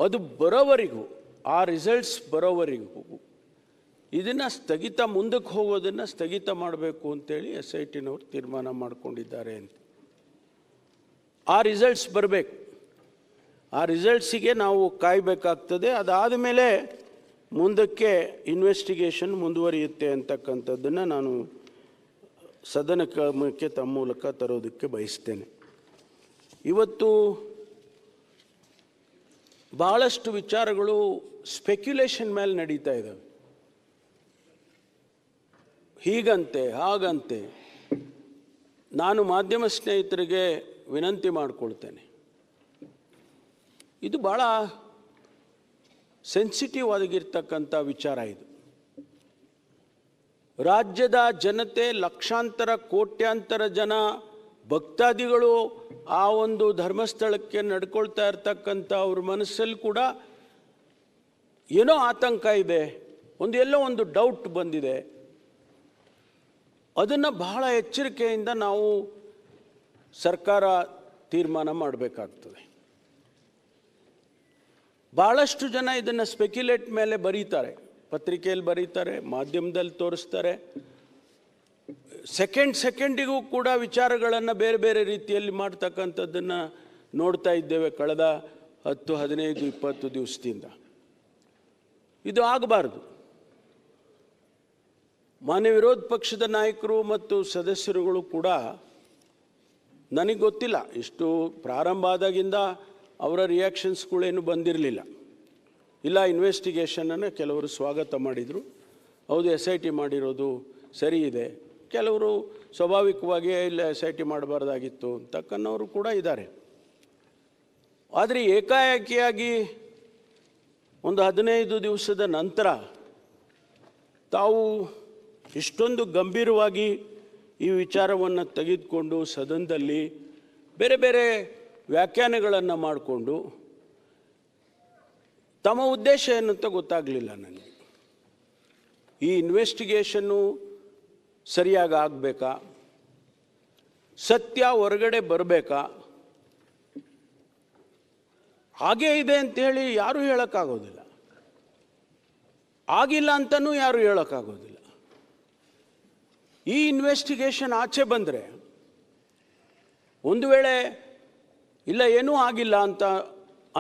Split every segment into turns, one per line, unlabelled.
ಅದು ಬರೋವರೆಗೂ, ಆ ರಿಸಲ್ಟ್ಸ್ ಬರೋವರೆಗೂ ಇದನ್ನು ಮುಂದಕ್ಕೆ ಹೋಗೋದನ್ನು ಸ್ಥಗಿತ ಮಾಡಬೇಕು ಅಂತೇಳಿ SITನವರು ತೀರ್ಮಾನ ಮಾಡಿಕೊಂಡಿದ್ದಾರೆ ಅಂತ. ಆ ರಿಸಲ್ಟ್ಸ್ ಬರಬೇಕು, ಆ ರಿಸಲ್ಟ್ಸಿಗೆ ನಾವು ಕಾಯಬೇಕಾಗ್ತದೆ. ಅದಾದ ಮೇಲೆ ಮುಂದಕ್ಕೆ ಇನ್ವೆಸ್ಟಿಗೇಷನ್ ಮುಂದುವರಿಯುತ್ತೆ ಅಂತಕ್ಕಂಥದ್ದನ್ನು ನಾನು ಸದನಕ್ಕೆ ತಮ್ಮ ಮೂಲಕ ತರೋದಕ್ಕೆ ಬಯಸ್ತೇನೆ. ಇವತ್ತು ಭಾಳಷ್ಟು ವಿಚಾರಗಳು ಸ್ಪೆಕ್ಯುಲೇಷನ್ ಮೇಲೆ ನಡೀತಾ ಇದ್ದಾವೆ. ಹೀಗಂತೆ ಹಾಗಂತೆ. ನಾನು ಮಾಧ್ಯಮ ಸ್ನೇಹಿತರಿಗೆ ವಿನಂತಿ ಮಾಡಿಕೊಳ್ತೇನೆ, ಇದು ಭಾಳ ಸೆನ್ಸಿಟಿವ್ ಆಗಿರ್ತಕ್ಕಂಥ ವಿಚಾರ. ಇದು ರಾಜ್ಯದ ಜನತೆ, ಲಕ್ಷಾಂತರ ಕೋಟ್ಯಾಂತರ ಜನ ಭಕ್ತಾದಿಗಳು ಆ ಒಂದು ಧರ್ಮಸ್ಥಳಕ್ಕೆ ನಡ್ಕೊಳ್ತಾ ಇರ್ತಕ್ಕಂಥ ಅವ್ರ ಮನಸ್ಸಲ್ಲಿ ಕೂಡ ಏನೋ ಆತಂಕ ಇದೆ, ಎಲ್ಲೋ ಒಂದು ಡೌಟ್ ಬಂದಿದೆ. ಅದನ್ನು ಬಹಳ ಎಚ್ಚರಿಕೆಯಿಂದ ನಾವು ಸರ್ಕಾರ ತೀರ್ಮಾನ ಮಾಡಬೇಕಾಗ್ತದೆ. ಭಾಳಷ್ಟು ಜನ ಇದನ್ನು ಸ್ಪೆಕ್ಯುಲೇಟ್ ಮೇಲೆ ಬರೀತಾರೆ, ಪತ್ರಿಕೆಯಲ್ಲಿ ಬರೀತಾರೆ, ಮಾಧ್ಯಮದಲ್ಲಿ ತೋರಿಸ್ತಾರೆ. ಸೆಕೆಂಡಿಗೂ ಕೂಡ ವಿಚಾರಗಳನ್ನು ಬೇರೆ ಬೇರೆ ರೀತಿಯಲ್ಲಿ ಮಾಡ್ತಕ್ಕಂಥದ್ದನ್ನು ನೋಡ್ತಾ ಇದ್ದೇವೆ ಕಳೆದ 10, 15, 20 ದಿವಸದಿಂದ. ಇದು ಆಗಬಾರ್ದು. ಮಾನ್ಯ ವಿರೋಧ ಪಕ್ಷದ ನಾಯಕರು ಮತ್ತು ಸದಸ್ಯರುಗಳು ಕೂಡ, ನನಗೆ ಗೊತ್ತಿಲ್ಲ, ಇಷ್ಟು ಪ್ರಾರಂಭ ಆದಾಗಿಂದ ಅವರ ರಿಯಾಕ್ಷನ್ಸ್ಗಳೇನು ಬಂದಿರಲಿಲ್ಲ. ಇಲ್ಲ, ಇನ್ವೆಸ್ಟಿಗೇಷನನ್ನು ಕೆಲವರು ಸ್ವಾಗತ ಮಾಡಿದರು, ಹೌದು SIT ಮಾಡಿರೋದು ಸರಿ ಇದೆ. ಕೆಲವರು ಸ್ವಾಭಾವಿಕವಾಗಿಯೇ ಇಲ್ಲ SIT ಮಾಡಬಾರ್ದಾಗಿತ್ತು ಅಂತಕ್ಕನ್ನವರು ಕೂಡ ಇದ್ದಾರೆ. ಆದರೆ ಏಕಾಏಕಿಯಾಗಿ ಒಂದು 15 ದಿವಸದ ನಂತರ ತಾವು ಇಷ್ಟೊಂದು ಗಂಭೀರವಾಗಿ ಈ ವಿಚಾರವನ್ನು ತೆಗೆದುಕೊಂಡು ಸದನದಲ್ಲಿ ಬೇರೆ ಬೇರೆ ವ್ಯಾಖ್ಯಾನಗಳನ್ನು ಮಾಡಿಕೊಂಡು ತಮ್ಮ ಉದ್ದೇಶ ಏನಂತ ಗೊತ್ತಾಗಲಿಲ್ಲ ನನಗೆ. ಈ ಇನ್ವೆಸ್ಟಿಗೇಷನ್ನು ಸರಿಯಾಗಿ ಆಗಬೇಕಾ, ಸತ್ಯ ಹೊರಗಡೆ ಬರಬೇಕಾ, ಹಾಗೇ ಇದೆ ಅಂಥೇಳಿ ಯಾರೂ ಹೇಳೋಕ್ಕಾಗೋದಿಲ್ಲ, ಆಗಿಲ್ಲ ಅಂತಲೂ ಯಾರೂ ಹೇಳೋಕ್ಕಾಗೋದಿಲ್ಲ. ಈ ಇನ್ವೆಸ್ಟಿಗೇಷನ್ ಆಚೆ ಬಂದರೆ ಒಂದು ವೇಳೆ ಇಲ್ಲ ಏನೂ ಆಗಿಲ್ಲ ಅಂತ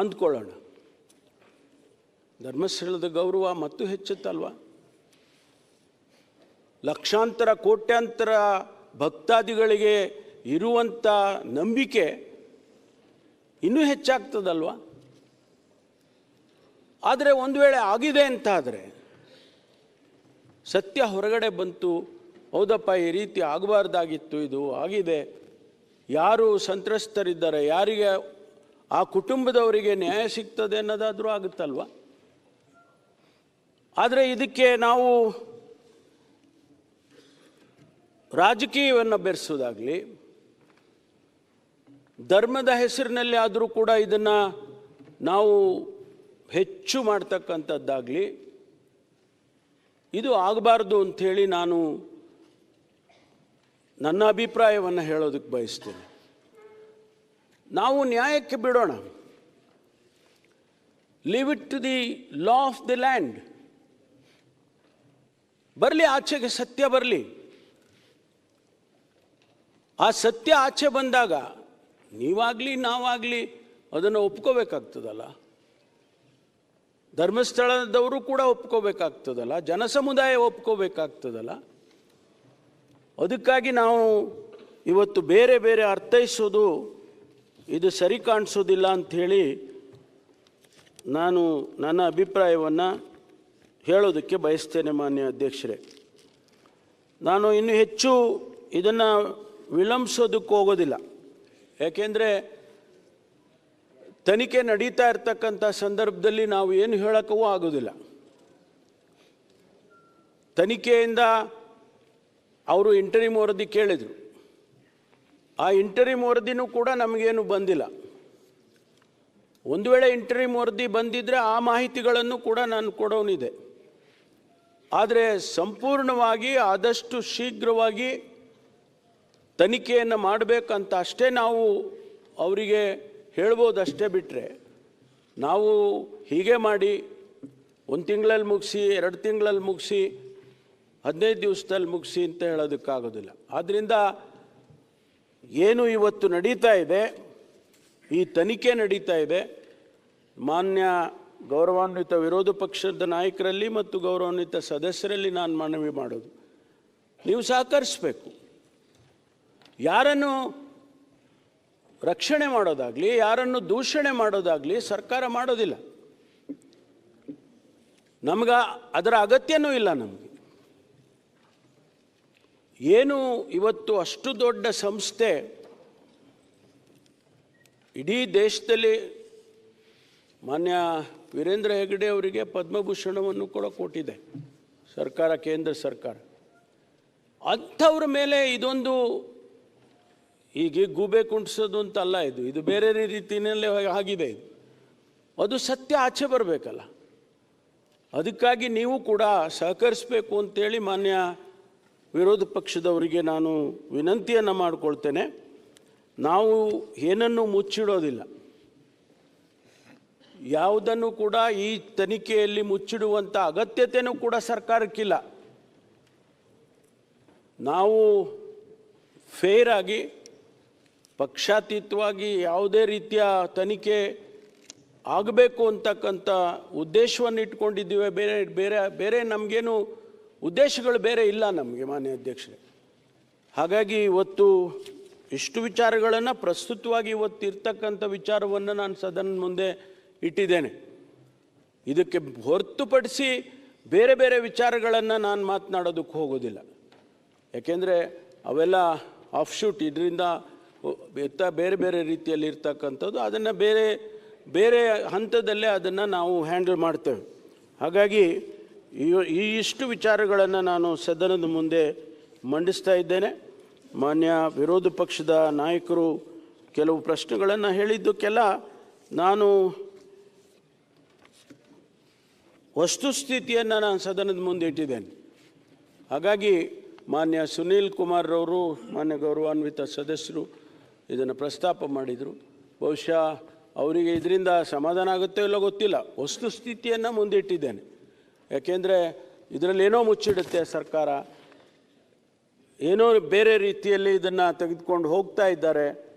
ಅಂದ್ಕೊಳ್ಳೋಣ, ಧರ್ಮಸ್ಥಳದ ಗೌರವ ಮತ್ತು ಹೆಚ್ಚುತ್ತಲ್ವ? ಲಕ್ಷಾಂತರ ಕೋಟ್ಯಾಂತರ ಭಕ್ತಾದಿಗಳಿಗೆ ಇರುವಂಥ ನಂಬಿಕೆ ಇನ್ನೂ ಹೆಚ್ಚಾಗ್ತದಲ್ವ? ಆದರೆ ಒಂದು ವೇಳೆ ಆಗಿದೆ ಅಂತಾದರೆ, ಸತ್ಯ ಹೊರಗಡೆ ಬಂತು, ಹೌದಪ್ಪ ಈ ರೀತಿ ಆಗಬಾರ್ದಾಗಿತ್ತು, ಇದು ಆಗಿದೆ, ಯಾರು ಸಂತ್ರಸ್ತರಿದ್ದಾರೆ, ಯಾರಿಗೆ ಆ ಕುಟುಂಬದವರಿಗೆ ನ್ಯಾಯ ಸಿಗ್ತದೆ ಅನ್ನೋದಾದರೂ ಆಗುತ್ತಲ್ವ? ಆದರೆ ಇದಕ್ಕೆ ನಾವು ರಾಜಕೀಯವನ್ನು ಬೆರೆಸೋದಾಗಲಿ, ಧರ್ಮದ ಹೆಸರಿನಲ್ಲಿ ಆದರೂ ಕೂಡ ಇದನ್ನು ನಾವು ಹೆಚ್ಚು ಮಾಡ್ತಕ್ಕಂಥದ್ದಾಗಲಿ, ಇದು ಆಗಬಾರ್ದು ಅಂಥೇಳಿ ನಾನು ನನ್ನ ಅಭಿಪ್ರಾಯವನ್ನು ಹೇಳೋದಕ್ಕೆ ಬಯಸ್ತೇನೆ. ನಾವು ನ್ಯಾಯಕ್ಕೆ ಬಿಡೋಣ, leave it to the law of the land. ಬರಲಿ ಆಚೆಗೆ, ಸತ್ಯ ಬರಲಿ. ಆ ಸತ್ಯ ಆಚೆ ಬಂದಾಗ ನೀವಾಗಲಿ ನಾವಾಗಲಿ ಅದನ್ನು ಒಪ್ಕೋಬೇಕಾಗ್ತದಲ್ಲ, ಧರ್ಮಸ್ಥಳದವರು ಕೂಡ ಒಪ್ಕೋಬೇಕಾಗ್ತದಲ್ಲ, ಜನಸಮುದಾಯ ಒಪ್ಕೋಬೇಕಾಗ್ತದಲ್ಲ. ಅದಕ್ಕಾಗಿ ನಾವು ಇವತ್ತು ಬೇರೆ ಬೇರೆ ಅರ್ಥೈಸೋದು ಇದು ಸರಿ ಕಾಣಿಸೋದಿಲ್ಲ ಅಂಥೇಳಿ ನಾನು ನನ್ನ ಅಭಿಪ್ರಾಯವನ್ನು ಹೇಳೋದಕ್ಕೆ ಬಯಸ್ತೇನೆ. ಮಾನ್ಯ ಅಧ್ಯಕ್ಷರೇ, ನಾನು ಇನ್ನೂ ಹೆಚ್ಚು ಇದನ್ನು ವಿಳಂಬಿಸೋದಕ್ಕೆ ಹೋಗೋದಿಲ್ಲ. ಯಾಕೆಂದರೆ ತನಿಖೆ ನಡೀತಾ ಇರ್ತಕ್ಕಂಥ ಸಂದರ್ಭದಲ್ಲಿ ನಾವು ಏನು ಹೇಳೋಕ್ಕೂ ಆಗೋದಿಲ್ಲ. ತನಿಖೆಯಿಂದ ಅವರು ಇಂಟರಿಮ್ ವರದಿ ಕೇಳಿದರು, ಆ ಇಂಟರಿಮ್ ವರದಿನೂ ಕೂಡ ನಮಗೇನು ಬಂದಿಲ್ಲ. ಒಂದು ವೇಳೆ ಇಂಟರಿಮ್ ವರದಿ ಬಂದಿದ್ದರೆ ಆ ಮಾಹಿತಿಗಳನ್ನು ಕೂಡ ನಾನು ಕೊಡೋನಿದೆ. ಆದರೆ ಸಂಪೂರ್ಣವಾಗಿ ಆದಷ್ಟು ಶೀಘ್ರವಾಗಿ ತನಿಖೆಯನ್ನು ಮಾಡಬೇಕಂತ ಅಷ್ಟೇ ನಾವು ಅವರಿಗೆ ಹೇಳ್ಬೋದು, ಅಷ್ಟೇ ಬಿಟ್ಟರೆ ನಾವು ಹೀಗೆ ಮಾಡಿ 1 ತಿಂಗಳಲ್ಲಿ ಮುಗಿಸಿ 2 ತಿಂಗಳಲ್ಲಿ ಮುಗಿಸಿ 15 ದಿವಸದಲ್ಲಿ ಮುಗಿಸಿ ಅಂತ ಹೇಳೋದಕ್ಕಾಗೋದಿಲ್ಲ. ಆದ್ದರಿಂದ ಏನು ಇವತ್ತು ನಡೀತಾ ಇದೆ, ಈ ತನಿಖೆ ನಡೀತಾ ಇದೆ, ಮಾನ್ಯ ಗೌರವಾನ್ವಿತ ವಿರೋಧ ಪಕ್ಷದ ನಾಯಕರಲ್ಲಿ ಮತ್ತು ಗೌರವಾನ್ವಿತ ಸದಸ್ಯರಲ್ಲಿ ನಾನು ಮನವಿ ಮಾಡೋದು, ನೀವು ಸಹಕರಿಸಬೇಕು. ಯಾರನ್ನು ರಕ್ಷಣೆ ಮಾಡೋದಾಗಲಿ, ಯಾರನ್ನು ದೂಷಣೆ ಮಾಡೋದಾಗಲಿ ಸರ್ಕಾರ ಮಾಡೋದಿಲ್ಲ. ನಮ್ಗೆ ಅದರ ಅಗತ್ಯನೂ ಇಲ್ಲ. ನಮಗೆ ಏನು ಇವತ್ತು ಅಷ್ಟು ದೊಡ್ಡ ಸಂಸ್ಥೆ ಇಡೀ ದೇಶದಲ್ಲಿ ಮಾನ್ಯ ವೀರೇಂದ್ರ ಹೆಗಡೆ ಅವರಿಗೆ ಪದ್ಮಭೂಷಣವನ್ನು ಕೂಡ ಕೊಟ್ಟಿದೆ ಸರ್ಕಾರ, ಕೇಂದ್ರ ಸರ್ಕಾರ. ಅಂಥವ್ರ ಮೇಲೆ ಇದೊಂದು ಹೀಗೆ ಗೂಬೆ ಕುಂಟಿಸೋದು ಅಂತಲ್ಲ, ಇದು ಬೇರೆ ರೀತಿಯಲ್ಲೇ ಆಗಿದೆ. ಅದು ಸತ್ಯ ಆಚೆ ಬರಬೇಕಲ್ಲ. ಅದಕ್ಕಾಗಿ ನೀವು ಕೂಡ ಸಹಕರಿಸಬೇಕು ಅಂತೇಳಿ ಮಾನ್ಯ ವಿರೋಧ ಪಕ್ಷದವರಿಗೆ ನಾನು ವಿನಂತಿಯನ್ನು ಮಾಡಿಕೊಳ್ತೇನೆ. ನಾವು ಏನನ್ನೂ ಮುಚ್ಚಿಡೋದಿಲ್ಲ, ಯಾವುದನ್ನು ಕೂಡ ಈ ತನಿಖೆಯಲ್ಲಿ ಮುಚ್ಚಿಡುವಂಥ ಅಗತ್ಯತೆಯೂ ಕೂಡ ಸರ್ಕಾರಕ್ಕಿಲ್ಲ. ನಾವು ಫೇರ್ ಆಗಿ ಪಕ್ಷಾತೀತವಾಗಿ ಯಾವುದೇ ರೀತಿಯ ತನಿಖೆ ಆಗಬೇಕು ಅಂತಕ್ಕಂಥ ಉದ್ದೇಶವನ್ನು ಇಟ್ಕೊಂಡಿದ್ದೀವಿ. ಬೇರೆ ಬೇರೆ ಬೇರೆ ನಮಗೇನು ಉದ್ದೇಶಗಳು ಬೇರೆ ಇಲ್ಲ ನಮಗೆ, ಮಾನ್ಯ ಅಧ್ಯಕ್ಷರೇ. ಹಾಗಾಗಿ ಇವತ್ತು ಇಷ್ಟು ವಿಚಾರಗಳನ್ನು ಪ್ರಸ್ತುತವಾಗಿ ಇವತ್ತು ಇರ್ತಕ್ಕಂಥ ವಿಚಾರವನ್ನು ನಾನು ಸದನದ ಮುಂದೆ ಇಟ್ಟಿದ್ದೇನೆ. ಇದಕ್ಕೆ ಹೊರತುಪಡಿಸಿ ಬೇರೆ ಬೇರೆ ವಿಚಾರಗಳನ್ನು ನಾನು ಮಾತನಾಡೋದಕ್ಕೆ ಹೋಗೋದಿಲ್ಲ. ಯಾಕೆಂದರೆ ಅವೆಲ್ಲ ಆಫ್ಶೂಟ್, ಇದರಿಂದ ಬೇರೆ ಬೇರೆ ರೀತಿಯಲ್ಲಿ ಇರ್ತಕ್ಕಂಥದ್ದು, ಅದನ್ನು ಬೇರೆ ಬೇರೆ ಹಂತದಲ್ಲೇ ಅದನ್ನು ನಾವು ಹ್ಯಾಂಡಲ್ ಮಾಡ್ತೇವೆ. ಹಾಗಾಗಿ ಈ ಇಷ್ಟು ವಿಚಾರಗಳನ್ನು ನಾನು ಸದನದ ಮುಂದೆ ಮಂಡಿಸ್ತಾ ಇದ್ದೇನೆ. ಮಾನ್ಯ ವಿರೋಧ ಪಕ್ಷದ ನಾಯಕರು ಕೆಲವು ಪ್ರಶ್ನೆಗಳನ್ನು ಹೇಳಿದ್ದಕ್ಕೆಲ್ಲ ನಾನು ವಸ್ತುಸ್ಥಿತಿಯನ್ನು ನಾನು ಸದನದ ಮುಂದೆ ಇಟ್ಟಿದ್ದೇನೆ. ಹಾಗಾಗಿ ಮಾನ್ಯ ಸುನೀಲ್ ಕುಮಾರ್ರವರು, ಮಾನ್ಯ ಗೌರವಾನ್ವಿತ ಸದಸ್ಯರು ಇದನ್ನು ಪ್ರಸ್ತಾಪ ಮಾಡಿದರು. ಬಹುಶಃ ಅವರಿಗೆ ಇದರಿಂದ ಸಮಾಧಾನ ಆಗುತ್ತೋ ಇಲ್ಲೋ ಗೊತ್ತಿಲ್ಲ. ವಸ್ತುಸ್ಥಿತಿಯನ್ನು ಮುಂದಿಟ್ಟಿದ್ದೇನೆ. ಯಾಕೆಂದರೆ ಇದರಲ್ಲಿ ಏನೋ ಮುಚ್ಚಿಡುತ್ತೆ ಸರ್ಕಾರ, ಏನೋ ಬೇರೆ ರೀತಿಯಲ್ಲಿ ಇದನ್ನು ತೆಗೆದುಕೊಂಡು ಹೋಗ್ತಾ ಇದ್ದಾರೆ,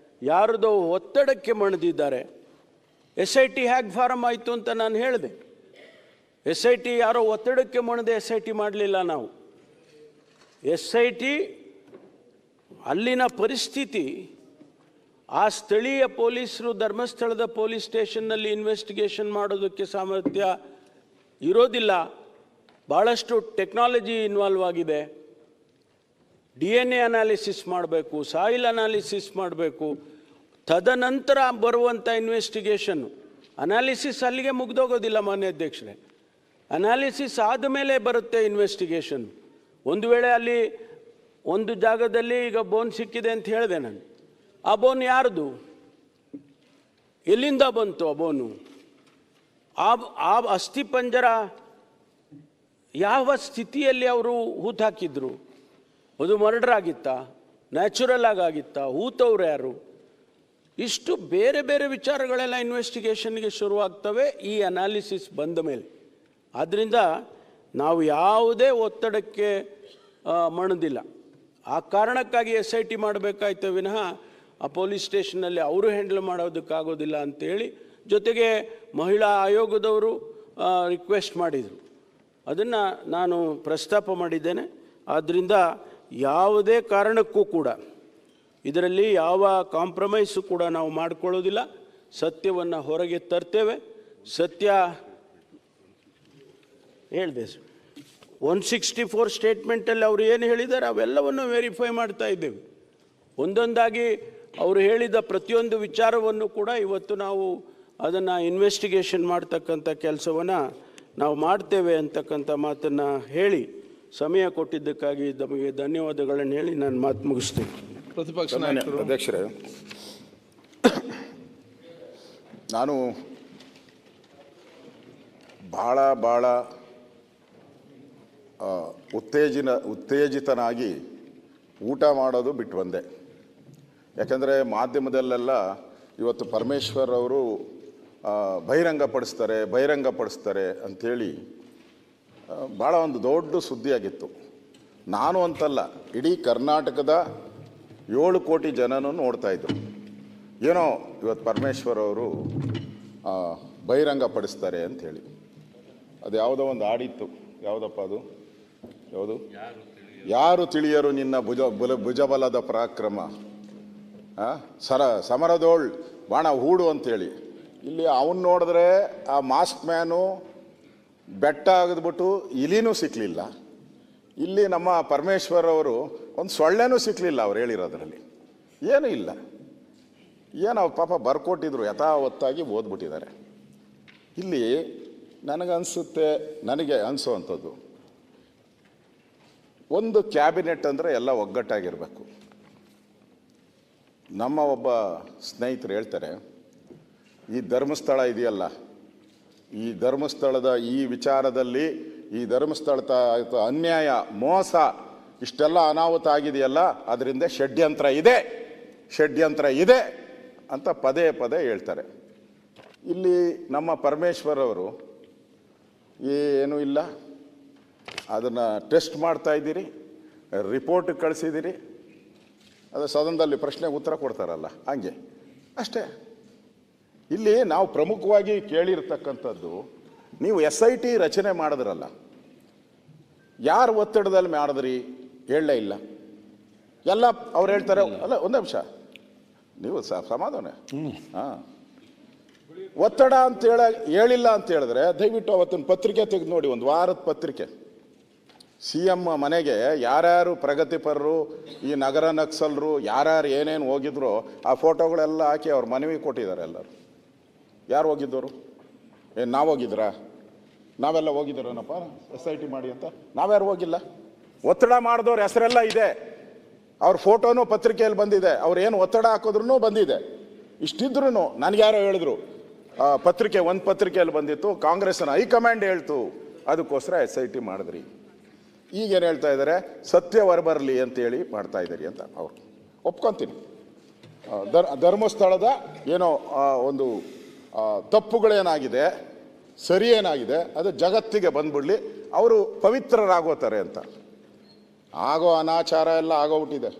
ಯಾರದೋ ಒತ್ತಡಕ್ಕೆ ಮಣಿದಿದ್ದಾರೆ. SIT ಹ್ಯಾಗ್ ಫಾರಮ್ ಆಯಿತು ಅಂತ ನಾನು ಹೇಳಿದೆ. SIT ಯಾರೋ ಒತ್ತಡಕ್ಕೆ ಮಣಿದೆ SIT ಮಾಡಲಿಲ್ಲ ನಾವು. SIT ಅಲ್ಲಿನ ಪರಿಸ್ಥಿತಿ, ಆ ಸ್ಥಳೀಯ ಪೊಲೀಸರು ಧರ್ಮಸ್ಥಳದ ಪೊಲೀಸ್ ಸ್ಟೇಷನ್ನಲ್ಲಿ ಇನ್ವೆಸ್ಟಿಗೇಷನ್ ಮಾಡೋದಕ್ಕೆ ಸಾಮರ್ಥ್ಯ ಇರೋದಿಲ್ಲ. ಭಾಳಷ್ಟು ಟೆಕ್ನಾಲಜಿ ಇನ್ವಾಲ್ವ್ ಆಗಿದೆ. DNA ಅನಾಲಿಸಿಸ್ ಮಾಡಬೇಕು, ಸಾಯಿಲ್ ಅನಾಲಿಸಿಸ್ ಮಾಡಬೇಕು, ತದನಂತರ ಬರುವಂಥ ಇನ್ವೆಸ್ಟಿಗೇಷನ್ನು. ಅನಾಲಿಸಿಸ್ ಅಲ್ಲಿಗೆ ಮುಗ್ದೋಗೋದಿಲ್ಲ ಮಾನ್ಯ ಅಧ್ಯಕ್ಷರೇ. ಅನಾಲಿಸಿಸ್ ಆದಮೇಲೆ ಬರುತ್ತೆ ಇನ್ವೆಸ್ಟಿಗೇಷನ್. ಒಂದು ವೇಳೆ ಅಲ್ಲಿ ಒಂದು ಜಾಗದಲ್ಲಿ ಈಗ ಬೋನ್ ಸಿಕ್ಕಿದೆ ಅಂತ ಹೇಳಿದೆ ನಾನು. ಆ ಬೋನ್ ಯಾರ್ದು, ಎಲ್ಲಿಂದ ಬಂತು ಆ ಬೋನು, ಆ ಅಸ್ಥಿಪಂಜರ ಯಾವ ಸ್ಥಿತಿಯಲ್ಲಿ ಅವರು ಹೂತು ಹಾಕಿದ್ರು, ಅದು ಮರ್ಡರ್ ಆಗಿತ್ತಾ, ನ್ಯಾಚುರಲ್ ಆಗಿತ್ತಾ, ಹೂತವ್ರು ಯಾರು, ಇಷ್ಟು ಬೇರೆ ಬೇರೆ ವಿಚಾರಗಳೆಲ್ಲ ಇನ್ವೆಸ್ಟಿಗೇಷನ್ಗೆ ಶುರುವಾಗ್ತವೆ ಈ ಅನಾಲಿಸಿಸ್ ಬಂದ ಮೇಲೆ. ಆದ್ದರಿಂದ ನಾವು ಯಾವುದೇ ಒತ್ತಡಕ್ಕೆ ಮಣಿದಿಲ್ಲ. ಆ ಕಾರಣಕ್ಕಾಗಿ SIT ಮಾಡಬೇಕಾಯ್ತು ವಿನಃ ಆ ಪೊಲೀಸ್ ಸ್ಟೇಷನ್ನಲ್ಲಿ ಅವರು ಹ್ಯಾಂಡಲ್ ಮಾಡೋದಕ್ಕಾಗೋದಿಲ್ಲ ಅಂಥೇಳಿ. ಜೊತೆಗೆ ಮಹಿಳಾ ಆಯೋಗದವರು ರಿಕ್ವೆಸ್ಟ್ ಮಾಡಿದರು, ಅದನ್ನು ನಾನು ಪ್ರಸ್ತಾಪ ಮಾಡಿದ್ದೇನೆ. ಆದ್ದರಿಂದ ಯಾವುದೇ ಕಾರಣಕ್ಕೂ ಕೂಡ ಇದರಲ್ಲಿ ಯಾವ ಕಾಂಪ್ರಮೈಸು ಕೂಡ ನಾವು ಮಾಡಿಕೊಳ್ಳೋದಿಲ್ಲ. ಸತ್ಯವನ್ನು ಹೊರಗೆ ತರ್ತೇವೆ. ಸತ್ಯ ಹೇಳಿದೆ 164 ಸ್ಟೇಟ್ಮೆಂಟಲ್ಲಿ ಅವರು ಏನು ಹೇಳಿದ್ದಾರೆ ಅವೆಲ್ಲವನ್ನು ವೆರಿಫೈ ಮಾಡ್ತಾ ಇದ್ದೇವೆ. ಒಂದೊಂದಾಗಿ ಅವರು ಹೇಳಿದ ಪ್ರತಿಯೊಂದು ವಿಚಾರವನ್ನು ಕೂಡ ಇವತ್ತು ನಾವು ಅದನ್ನು ಇನ್ವೆಸ್ಟಿಗೇಷನ್ ಮಾಡ್ತಕ್ಕಂಥ ಕೆಲಸವನ್ನು ನಾವು ಮಾಡ್ತೇವೆ ಅಂತಕ್ಕಂಥ ಮಾತನ್ನು ಹೇಳಿ ಸಮಯ ಕೊಟ್ಟಿದ್ದಕ್ಕಾಗಿ ನಮಗೆ ಧನ್ಯವಾದಗಳನ್ನು ಹೇಳಿ ನಾನು ಮಾತು ಮುಗಿಸ್ತೀನಿ.
ಪ್ರತಿಪಕ್ಷ ನಾಯಕರು.
ಅಧ್ಯಕ್ಷರೇ, ನಾನು ಭಾಳ ಉತ್ತೇಜಿತನಾಗಿ ಊಟ ಮಾಡೋದು ಬಿಟ್ಟು ಬಂದೆ. ಯಾಕಂದರೆ ಮಾಧ್ಯಮದಲ್ಲೆಲ್ಲ ಇವತ್ತು ಪರಮೇಶ್ವರ್ ಅವರು ಬಹಿರಂಗಪಡಿಸ್ತಾರೆ ಅಂಥೇಳಿ ಭಾಳ ಒಂದು ದೊಡ್ಡ ಸುದ್ದಿಯಾಗಿತ್ತು. ನಾನು ಅಂತಲ್ಲ, ಇಡೀ ಕರ್ನಾಟಕದ 7 ಕೋಟಿ ಜನನೂ ನೋಡ್ತಾಯಿದ್ರು. ಏನೋ ಇವತ್ತು ಪರಮೇಶ್ವರ್ ಅವರು ಬಹಿರಂಗಪಡಿಸ್ತಾರೆ ಅಂಥೇಳಿ. ಅದು ಯಾವುದೋ ಒಂದು ಹಾಡಿತ್ತು, ಯಾವುದಪ್ಪ ಅದು, ಯಾವುದು, ಯಾರು ತಿಳಿಯರು ನಿನ್ನ ಭುಜಬಲದ ಪರಾಕ್ರಮ, ಸಮರದೋಳ್ ಬಾಣ ಹೂಡು ಅಂಥೇಳಿ. ಇಲ್ಲಿ ಅವನು ನೋಡಿದ್ರೆ ಆ ಮಾಸ್ಕ್ ಮ್ಯಾನು ಬೆಟ್ಟ ಆಗಿದ್ಬಿಟ್ಟು ಇಲಿನೂ ಸಿಕ್ಕಲಿಲ್ಲ. ಇಲ್ಲಿ ನಮ್ಮ ಪರಮೇಶ್ವರ್ ಅವರು ಒಂದು ಸೊಳ್ಳೆನೂ ಸಿಕ್ಕಲಿಲ್ಲ ಅವ್ರು ಹೇಳಿರೋದ್ರಲ್ಲಿ, ಏನೂ ಇಲ್ಲ. ಏನೋ ಪಾಪ ಬರ್ಕೊಟ್ಟಿದ್ರು, ಯಥಾವತ್ತಾಗಿ ಓದ್ಬಿಟ್ಟಿದ್ದಾರೆ. ಇಲ್ಲಿ ನನಗೆ ಅನಿಸೋವಂಥದ್ದು, ಒಂದು ಕ್ಯಾಬಿನೆಟ್ ಅಂದರೆ ಎಲ್ಲ ಒಗ್ಗಟ್ಟಾಗಿರಬೇಕು. ನಮ್ಮ ಒಬ್ಬ ಸ್ನೇಹಿತರು ಹೇಳ್ತಾರೆ, ಈ ಧರ್ಮಸ್ಥಳ ಇದೆಯಲ್ಲ, ಈ ಧರ್ಮಸ್ಥಳದ ಈ ವಿಚಾರದಲ್ಲಿ, ಈ ಧರ್ಮಸ್ಥಳದ ಅನ್ಯಾಯ, ಮೋಸ, ಇಷ್ಟೆಲ್ಲ ಅನಾಹುತ ಆಗಿದೆಯಲ್ಲ, ಅದರಿಂದ ಷಡ್ಯಂತ್ರ ಇದೆ ಅಂತ ಪದೇ ಪದೇ ಹೇಳ್ತಾರೆ. ಇಲ್ಲಿ ನಮ್ಮ ಪರಮೇಶ್ವರ್ ಅವರು ಏನೂ ಇಲ್ಲ, ಅದನ್ನು ಟೆಸ್ಟ್ ಮಾಡ್ತಾ ಇದ್ದೀರಿ, ರಿಪೋರ್ಟ್ ಕಳಿಸಿದ್ದೀರಿ, ಅದು ಸದನದಲ್ಲಿ ಪ್ರಶ್ನೆಗೆ ಉತ್ತರ ಕೊಡ್ತಾರಲ್ಲ ಹಂಗೆ ಅಷ್ಟೇ. ಇಲ್ಲಿ ನಾವು ಪ್ರಮುಖವಾಗಿ ಕೇಳಿರ್ತಕ್ಕಂಥದ್ದು, ನೀವು SIT ರಚನೆ ಮಾಡಿದ್ರಲ್ಲ, ಯಾರು ಒತ್ತಡದಲ್ಲಿ ಮಾಡಿದ್ರಿ ಹೇಳಲೇ ಇಲ್ಲ. ಎಲ್ಲ ಅವ್ರು ಹೇಳ್ತಾರೆ, ಅಲ್ಲ ಒಂದು ನಿಮಿಷ ನೀವು ಸಮಾಧಾನ, ಒತ್ತಡ ಅಂತ ಹೇಳಿಲ್ಲ ಅಂತ ಹೇಳಿದ್ರೆ ದಯವಿಟ್ಟು ಅವತ್ತಿನ ಪತ್ರಿಕೆ ತೆಗೆದು ನೋಡಿ, ಒಂದು ವಾರದ ಪತ್ರಿಕೆ. CM ಮನೆಗೆ ಯಾರ್ಯಾರು ಪ್ರಗತಿಪರರು, ಈ ನಗರ ನಕ್ಸಲರು ಯಾರ್ಯಾರು ಏನೇನು ಹೋಗಿದ್ರು ಆ ಫೋಟೋಗಳೆಲ್ಲ ಹಾಕಿ ಅವ್ರ ಮನವಿ ಕೊಟ್ಟಿದ್ದಾರೆ ಎಲ್ಲರೂ. ಯಾರು ಹೋಗಿದ್ದವರು? ನಾವು ಹೋಗಿದ್ರಾ? ನಾವೆಲ್ಲ ಹೋಗಿದ್ದೀರನಪ್ಪ SIT ಮಾಡಿ ಅಂತ? ನಾವ್ಯಾರು ಹೋಗಿಲ್ಲ. ಒತ್ತಡ ಮಾಡಿದವ್ರ ಹೆಸರೆಲ್ಲ ಇದೆ, ಅವ್ರ ಫೋಟೋನು ಪತ್ರಿಕೆಯಲ್ಲಿ ಬಂದಿದೆ, ಅವ್ರು ಏನು ಒತ್ತಡ ಹಾಕಿದ್ರು ಬಂದಿದೆ. ಇಷ್ಟಿದ್ರು ನನಗ್ಯಾರೋ ಹೇಳಿದ್ರು, ಒಂದು ಪತ್ರಿಕೆಯಲ್ಲಿ ಬಂದಿತ್ತು, ಕಾಂಗ್ರೆಸ್ನ ಹೈಕಮಾಂಡ್ ಹೇಳ್ತು, ಅದಕ್ಕೋಸ್ಕರ SIT ಮಾಡಿದ್ರಿ. ಈಗೇನು ಹೇಳ್ತಾ ಇದ್ದಾರೆ, ಸತ್ಯ ಹೊರಬರಲಿ ಅಂತೇಳಿ ಮಾಡ್ತಾ ಇದ್ದೀರಿ ಅಂತ ಅವ್ರು ಒಪ್ಕೊತೀನಿ. ಧರ್ಮಸ್ಥಳದ ಏನೋ ಒಂದು ತಪ್ಪುಗಳೇನಾಗಿದೆ, ಸರಿ ಏನಾಗಿದೆ, ಅದು ಜಗತ್ತಿಗೆ ಬಂದ್ಬಿಡ್ಲಿ, ಅವರು ಪವಿತ್ರರಾಗೋತಾರೆ ಅಂತ. ಆಗೋ ಅನಾಚಾರ ಎಲ್ಲ ಆಗೋಗ್ಬಿಟ್ಟಿದೆ.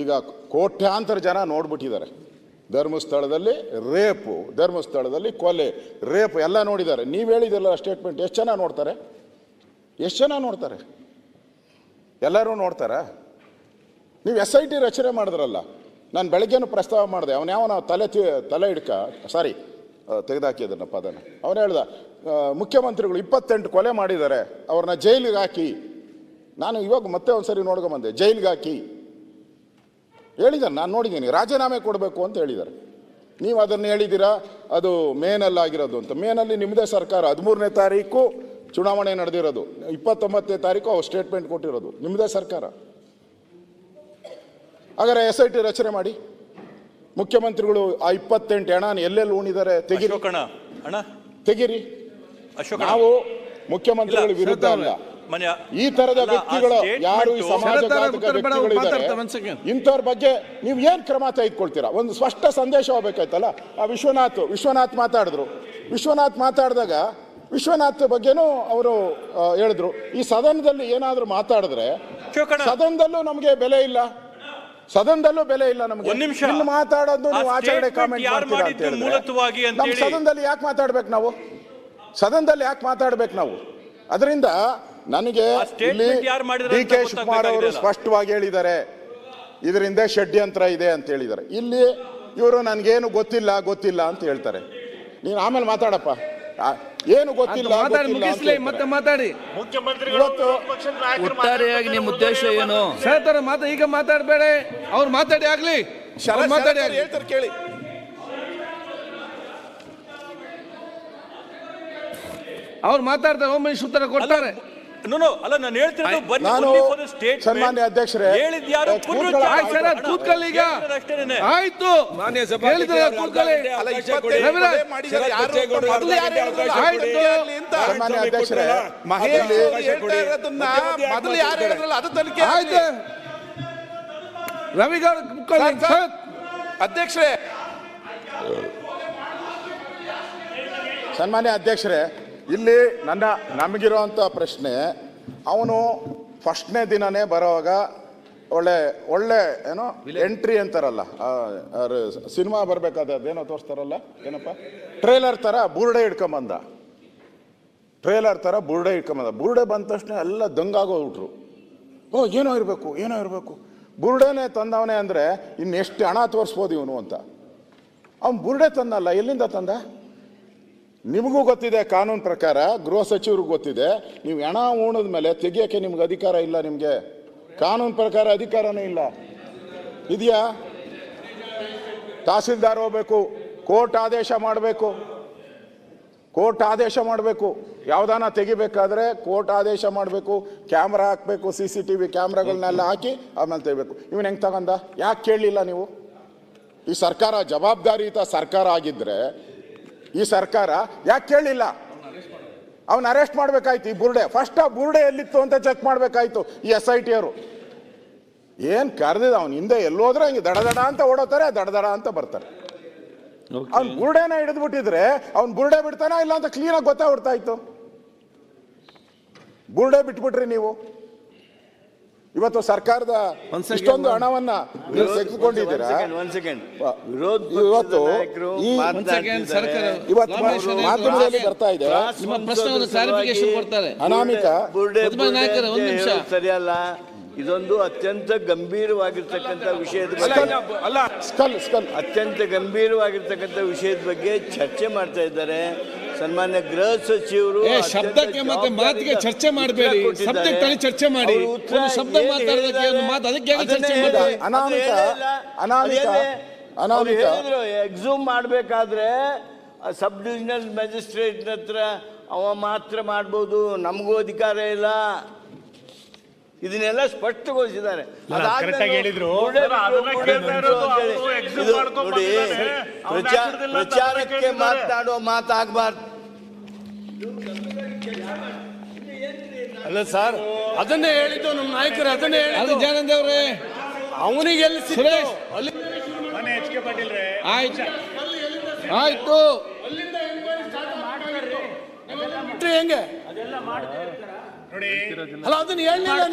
ಈಗ ಕೋಟ್ಯಾಂತರ ಜನ ನೋಡ್ಬಿಟ್ಟಿದ್ದಾರೆ. ಧರ್ಮಸ್ಥಳದಲ್ಲಿ ರೇಪು, ಧರ್ಮಸ್ಥಳದಲ್ಲಿ ಕೊಲೆ, ರೇಪು ಎಲ್ಲ ನೋಡಿದ್ದಾರೆ. ನೀವು ಹೇಳಿದಿಲ್ಲ ಸ್ಟೇಟ್ಮೆಂಟ್, ಎಷ್ಟು ಜನ ನೋಡ್ತಾರೆ? ಎಲ್ಲರೂ ನೋಡ್ತಾರಾ? ನೀವು SIT ರಚನೆ ಮಾಡಿದ್ರಲ್ಲ, ನಾನು ಬೆಳಗ್ಗೆನೂ ಪ್ರಸ್ತಾವ ಮಾಡಿದೆ. ಅವನ್ಯಾವನ ತಲೆ ಹಿಡ್ಕ ತೆಗೆದಾಕಿದನಪ್ಪ ಅದನ್ನು. ಅವನು ಹೇಳ್ದ, ಮುಖ್ಯಮಂತ್ರಿಗಳು 28 ಕೊಲೆ ಮಾಡಿದ್ದಾರೆ, ಅವ್ರನ್ನ ಜೈಲಿಗೆ ಹಾಕಿ. ನಾನು ಇವಾಗ ಮತ್ತೆ ಒಂದ್ಸರಿ ನೋಡ್ಕೊಂಬಂದೆ, ಜೈಲಿಗೆ ಹಾಕಿ ಹೇಳಿದ್ದಾರೆ. ನಾನು ನೋಡಿದ್ದೀನಿ, ರಾಜೀನಾಮೆ ಕೊಡಬೇಕು ಅಂತ ಹೇಳಿದ್ದಾರೆ. ನೀವು ಅದನ್ನು ಹೇಳಿದ್ದೀರಾ, ಅದು ಮೇನಲ್ಲಿ ಆಗಿರೋದು ಅಂತ. ಮೇನಲ್ಲಿ ನಿಮ್ಮದೇ ಸರ್ಕಾರ, 13ನೇ ತಾರೀಕು ಚುನಾವಣೆ ನಡೆದಿರೋದು, 29ನೇ ತಾರೀಕು ಅವ್ರು ಸ್ಟೇಟ್ಮೆಂಟ್ ಕೊಟ್ಟಿರೋದು, ನಿಮ್ಮದೇ ಸರ್ಕಾರ. ಹಾಗಾದ್ರೆ SIT ರಚನೆ ಮಾಡಿ. ಮುಖ್ಯಮಂತ್ರಿಗಳು ಆ 28 ಹಣ ಎಲ್ಲೆಲ್ಲಿ ಉಣಿದ್ದಾರೆ ತೆಗಿರಿ. ನಾವು ಮುಖ್ಯಮಂತ್ರಿಗಳ ವಿರುದ್ಧ ಅಲ್ಲ, ಈ ತರದ ವ್ಯಕ್ತಿಗಳು ಯಾರು ಈ ಸಮಾಜಘಾತಕ ವ್ಯಕ್ತಿಗಳಿದ್ದಾರೆ, ಇಂಥವ್ರ ಬಗ್ಗೆ ನೀವು ಏನ್ ಕ್ರಮ ತೆಗೆದುಕೊಳ್ತೀರಾ? ಒಂದು ಸ್ಪಷ್ಟ ಸಂದೇಶ ಹೋಗ್ಬೇಕಾಯ್ತಲ್ಲ. ಆ ವಿಶ್ವನಾಥ್ ಮಾತಾಡಿದ್ರು. ವಿಶ್ವನಾಥ್ ಮಾತಾಡಿದಾಗ ವಿಶ್ವನಾಥ್ ಬಗ್ಗೆನೂ ಅವರು ಹೇಳಿದ್ರು, ಈ ಸದನದಲ್ಲಿ ಏನಾದರೂ ಮಾತಾಡಿದ್ರೆ ಸದನದಲ್ಲೂ ನಮಗೆ ಬೆಲೆ ಇಲ್ಲ, ನಮಗೆ. ಇಲ್ಲಿ ಮಾತಾಡೋದು ನೀವು ಆಚರಣೆ ಕಾಮೆಂಟ್ ಮಾಡ್ತೀರಾ ಅಂತ ಹೇಳಿದ್ರೆ ನಮ್ಮ ಸದನದಲ್ಲಿ ಯಾಕೆ ಮಾತಾಡ್ಬೇಕು ನಾವು? ಅದರಿಂದ ನನಗೆ ಇಲ್ಲಿ DK ಶಿವಕುಮಾರ್ ಅವರು ಸ್ಪಷ್ಟವಾಗಿ ಹೇಳಿದ್ದಾರೆ, ಇದರಿಂದ ಷಡ್ಯಂತ್ರ ಇದೆ ಅಂತ ಹೇಳಿದ್ದಾರೆ. ಇಲ್ಲಿ ಇವರು ನನಗೇನು ಗೊತ್ತಿಲ್ಲ ಅಂತ ಹೇಳ್ತಾರೆ. ನೀನು ಆಮೇಲೆ ಮಾತಾಡಪ್ಪ, ಏನು ಗೊತ್ತಿಲ್ಲ
ಮತ್ತೆ ಮಾತಾಡಿ.
ಒಟ್ಟಾರೆಯಾಗಿ ನಿಮ್ಮ ಉದ್ದೇಶ ಏನು?
ಈಗ ಮಾತಾಡಬೇಡ, ಅವ್ರು ಮಾತಾಡಿ ಆಗ್ಲಿ,
ಹೇಳ್ತಾರೆ ಕೇಳಿ.
ಅವ್ರು ಮಾತಾಡ್ತಾರೆ, ಒಮ್ಮೆ ಉತ್ತರ ಕೊಡ್ತಾರೆ.
ಅಲ್ಲ, ನಾನು ಹೇಳ್ತಿರೋದು ಬನ್ನಿ,
ಸನ್ಮಾನ್ಯ ಅಧ್ಯಕ್ಷರೇ,
ಕೂತ್ಕೊಳ್ಳಿ ಈಗ. ಆಯ್ತು,
ಸನ್ಮಾನ್ಯ ಅಧ್ಯಕ್ಷರೇ,
ರವಿಗೌಡ
ಅಧ್ಯಕ್ಷರೇ,
ಸನ್ಮಾನ್ಯ ಅಧ್ಯಕ್ಷರೇ, ಇಲ್ಲಿ ನಮಗಿರುವಂಥ ಪ್ರಶ್ನೆ, ಅವನು ಫಸ್ಟ್ನೇ ದಿನನೇ ಬರೋವಾಗ ಒಳ್ಳೆ ಏನೋ ಎಂಟ್ರಿ ಅಂತಾರಲ್ಲ, ಸಿನಿಮಾ ಬರ್ಬೇಕಾದೇನೋ ತೋರಿಸ್ತಾರಲ್ಲ, ಏನಪ್ಪ ಟ್ರೇಲರ್ ಥರ ಬುರುಡೆ ಹಿಡ್ಕೊಂಬಂದ. ಬುರುಡೆ ಬಂದ ತಕ್ಷಣ ಎಲ್ಲ ದಂಗಾಗೋಗ್ಬಿಟ್ರು. ಏನೋ ಇರಬೇಕು ಬುರುಡೆನೇ ತಂದವನೇ ಅಂದರೆ ಇನ್ನೆಷ್ಟು ಹಣ ತೋರಿಸ್ಬೋದು ಇವನು ಅಂತ. ಅವ್ನು ಬುರುಡೆ ತಂದಲ್ಲ, ಎಲ್ಲಿಂದ ತಂದ? ನಿಮಗೂ ಗೊತ್ತಿದೆ, ಕಾನೂನು ಪ್ರಕಾರ ಗೃಹ ಸಚಿವರಿಗೂ ಗೊತ್ತಿದೆ, ನೀವು ಹಣ ಉಣಿದ ಮೇಲೆ ತೆಗಿಯೋಕ್ಕೆ ನಿಮ್ಗೆ ಅಧಿಕಾರ ಇಲ್ಲ. ನಿಮಗೆ ಕಾನೂನು ಪ್ರಕಾರ ಅಧಿಕಾರನೇ ಇಲ್ಲ. ಇದೆಯಾ? ತಹಸೀಲ್ದಾರ್ ಹೋಗ್ಬೇಕು, ಕೋರ್ಟ್ ಆದೇಶ ಮಾಡಬೇಕು. ಯಾವುದಾನ ತೆಗಿಬೇಕಾದ್ರೆ ಕೋರ್ಟ್ ಆದೇಶ ಮಾಡಬೇಕು, ಕ್ಯಾಮ್ರಾ ಹಾಕಬೇಕು, CCTV ಕ್ಯಾಮ್ರಾಗಳನ್ನೆಲ್ಲ ಹಾಕಿ ಆಮೇಲೆ ತೆಗಿಬೇಕು. ಇವನು ಹೆಂಗೆ ತಗೊಂಡ? ಯಾಕೆ ಕೇಳಲಿಲ್ಲ ನೀವು? ಈ ಸರ್ಕಾರ ಜವಾಬ್ದಾರಿಯುತ ಸರ್ಕಾರ ಆಗಿದ್ರೆ ಈ ಸರ್ಕಾರ ಯಾಕೆ ಕೇಳಲಿಲ್ಲ? ಅವನು ಅರೆಸ್ಟ್ ಮಾಡಬೇಕಾಯ್ತು. ಈ ಬುರುಡೆ ಫಸ್ಟ್ ಆ ಬುರುಡೆ ಎಲ್ಲಿತ್ತು ಅಂತ ಚೆಕ್ ಮಾಡಬೇಕಾಯ್ತು ಈ SIT ಅವರು. ಏನು ಕರೆದಿದ್ದ ಅವನು ಹಿಂದೆ ಎಲ್ಲೋದ್ರೆ ಹಂಗೆ ದಡ ಅಂತ ಓಡೋತಾರೆ, ದಡ ಅಂತ ಬರ್ತಾರೆ. ಅವ್ನು ಬುರುಡೆನ ಹಿಡಿದ್ಬಿಟ್ಟಿದ್ರೆ ಅವ್ನು ಬುರುಡೆ ಬಿಡ್ತಾನ ಇಲ್ಲ ಅಂತ ಕ್ಲೀನಾಗಿ ಗೊತ್ತಾಗ್ಬಿಡ್ತಾ ಇತ್ತು. ಬುರುಡೆ ಬಿಟ್ಬಿಟ್ರಿ ನೀವು. ಇವತ್ತು ಸರ್ಕಾರದ ಇಷ್ಟೊಂದು ಹಣವನ್ನ ನೀವು ತೆಗೆದುಕೊಂಡಿದ್ದೀರಾ. ಇವತ್ತು ಮಾಧ್ಯಮದಲ್ಲಿ ಬರ್ತಾ ಇದೆ, ಅನಾಮಿಕ
ಸರಿಯಲ್ಲ. ಇದೊಂದು ಅತ್ಯಂತ ಗಂಭೀರವಾಗಿರ್ತಕ್ಕಂಥ ವಿಷಯದ ಅತ್ಯಂತ ಗಂಭೀರವಾಗಿರ್ತಕ್ಕಂಥ ವಿಷಯದ ಬಗ್ಗೆ ಚರ್ಚೆ ಮಾಡ್ತಾ ಇದ್ದಾರೆ. ಸನ್ಮಾನ್ಯ ಗೃಹ ಸಚಿವರು
ಶಬ್ದಕ್ಕೆ ಮತ್ತೆ ಮಾತಿಗೆ ಚರ್ಚೆ ಮಾಡಬೇಡಿ, ಸಬ್ಜೆಕ್ಟ್ ಅಲ್ಲಿ ಚರ್ಚೆ ಮಾಡಿ. ಶಬ್ದ ಮಾತಾಡೋದಕ್ಕೆ ಒಂದು ಮಾತು, ಅದಕ್ಕೆ ಚರ್ಚೆ ಮಾಡಿ.
ಎಕ್ಸೂಮ್ ಮಾಡಬೇಕಾದ್ರೆ ಸಬ್ ಡಿವಿಷನಲ್ ಮ್ಯಾಜಿಸ್ಟ್ರೇಟ್ ಹತ್ರ ಅವ ಮಾತ್ರ ಮಾಡ್ಬೋದು, ನಮಗೂ ಅಧಿಕಾರ ಇಲ್ಲ. ಇದನ್ನೆಲ್ಲ ಸ್ಪಷ್ಟಗೊಳಿಸಿದ್ದಾರೆ. ಪ್ರಚಾರಕ್ಕೆ ಮಾತನಾಡುವ ಮಾತಾಗಬಾರ್ದು.
ಅಲ್ಲ ಸರ್, ಅದನ್ನೇ ಹೇಳಿದ್ದು ನಮ್ಮ ನಾಯಕರು, ಅದನ್ನೇ ಹೇಳಿದ್ದು.
ಜಾನಂದ್ ಅವರೇ,
ಅವನಿಗೆ ಎಲ್ಲಿ
ಸುರೇಶ್ ಆಯ್ತು
ಹೆಂಗೆ ಅಲ್ಲ, ಅದನ್ನ ಹೇಳಲಿಲ್ಲ.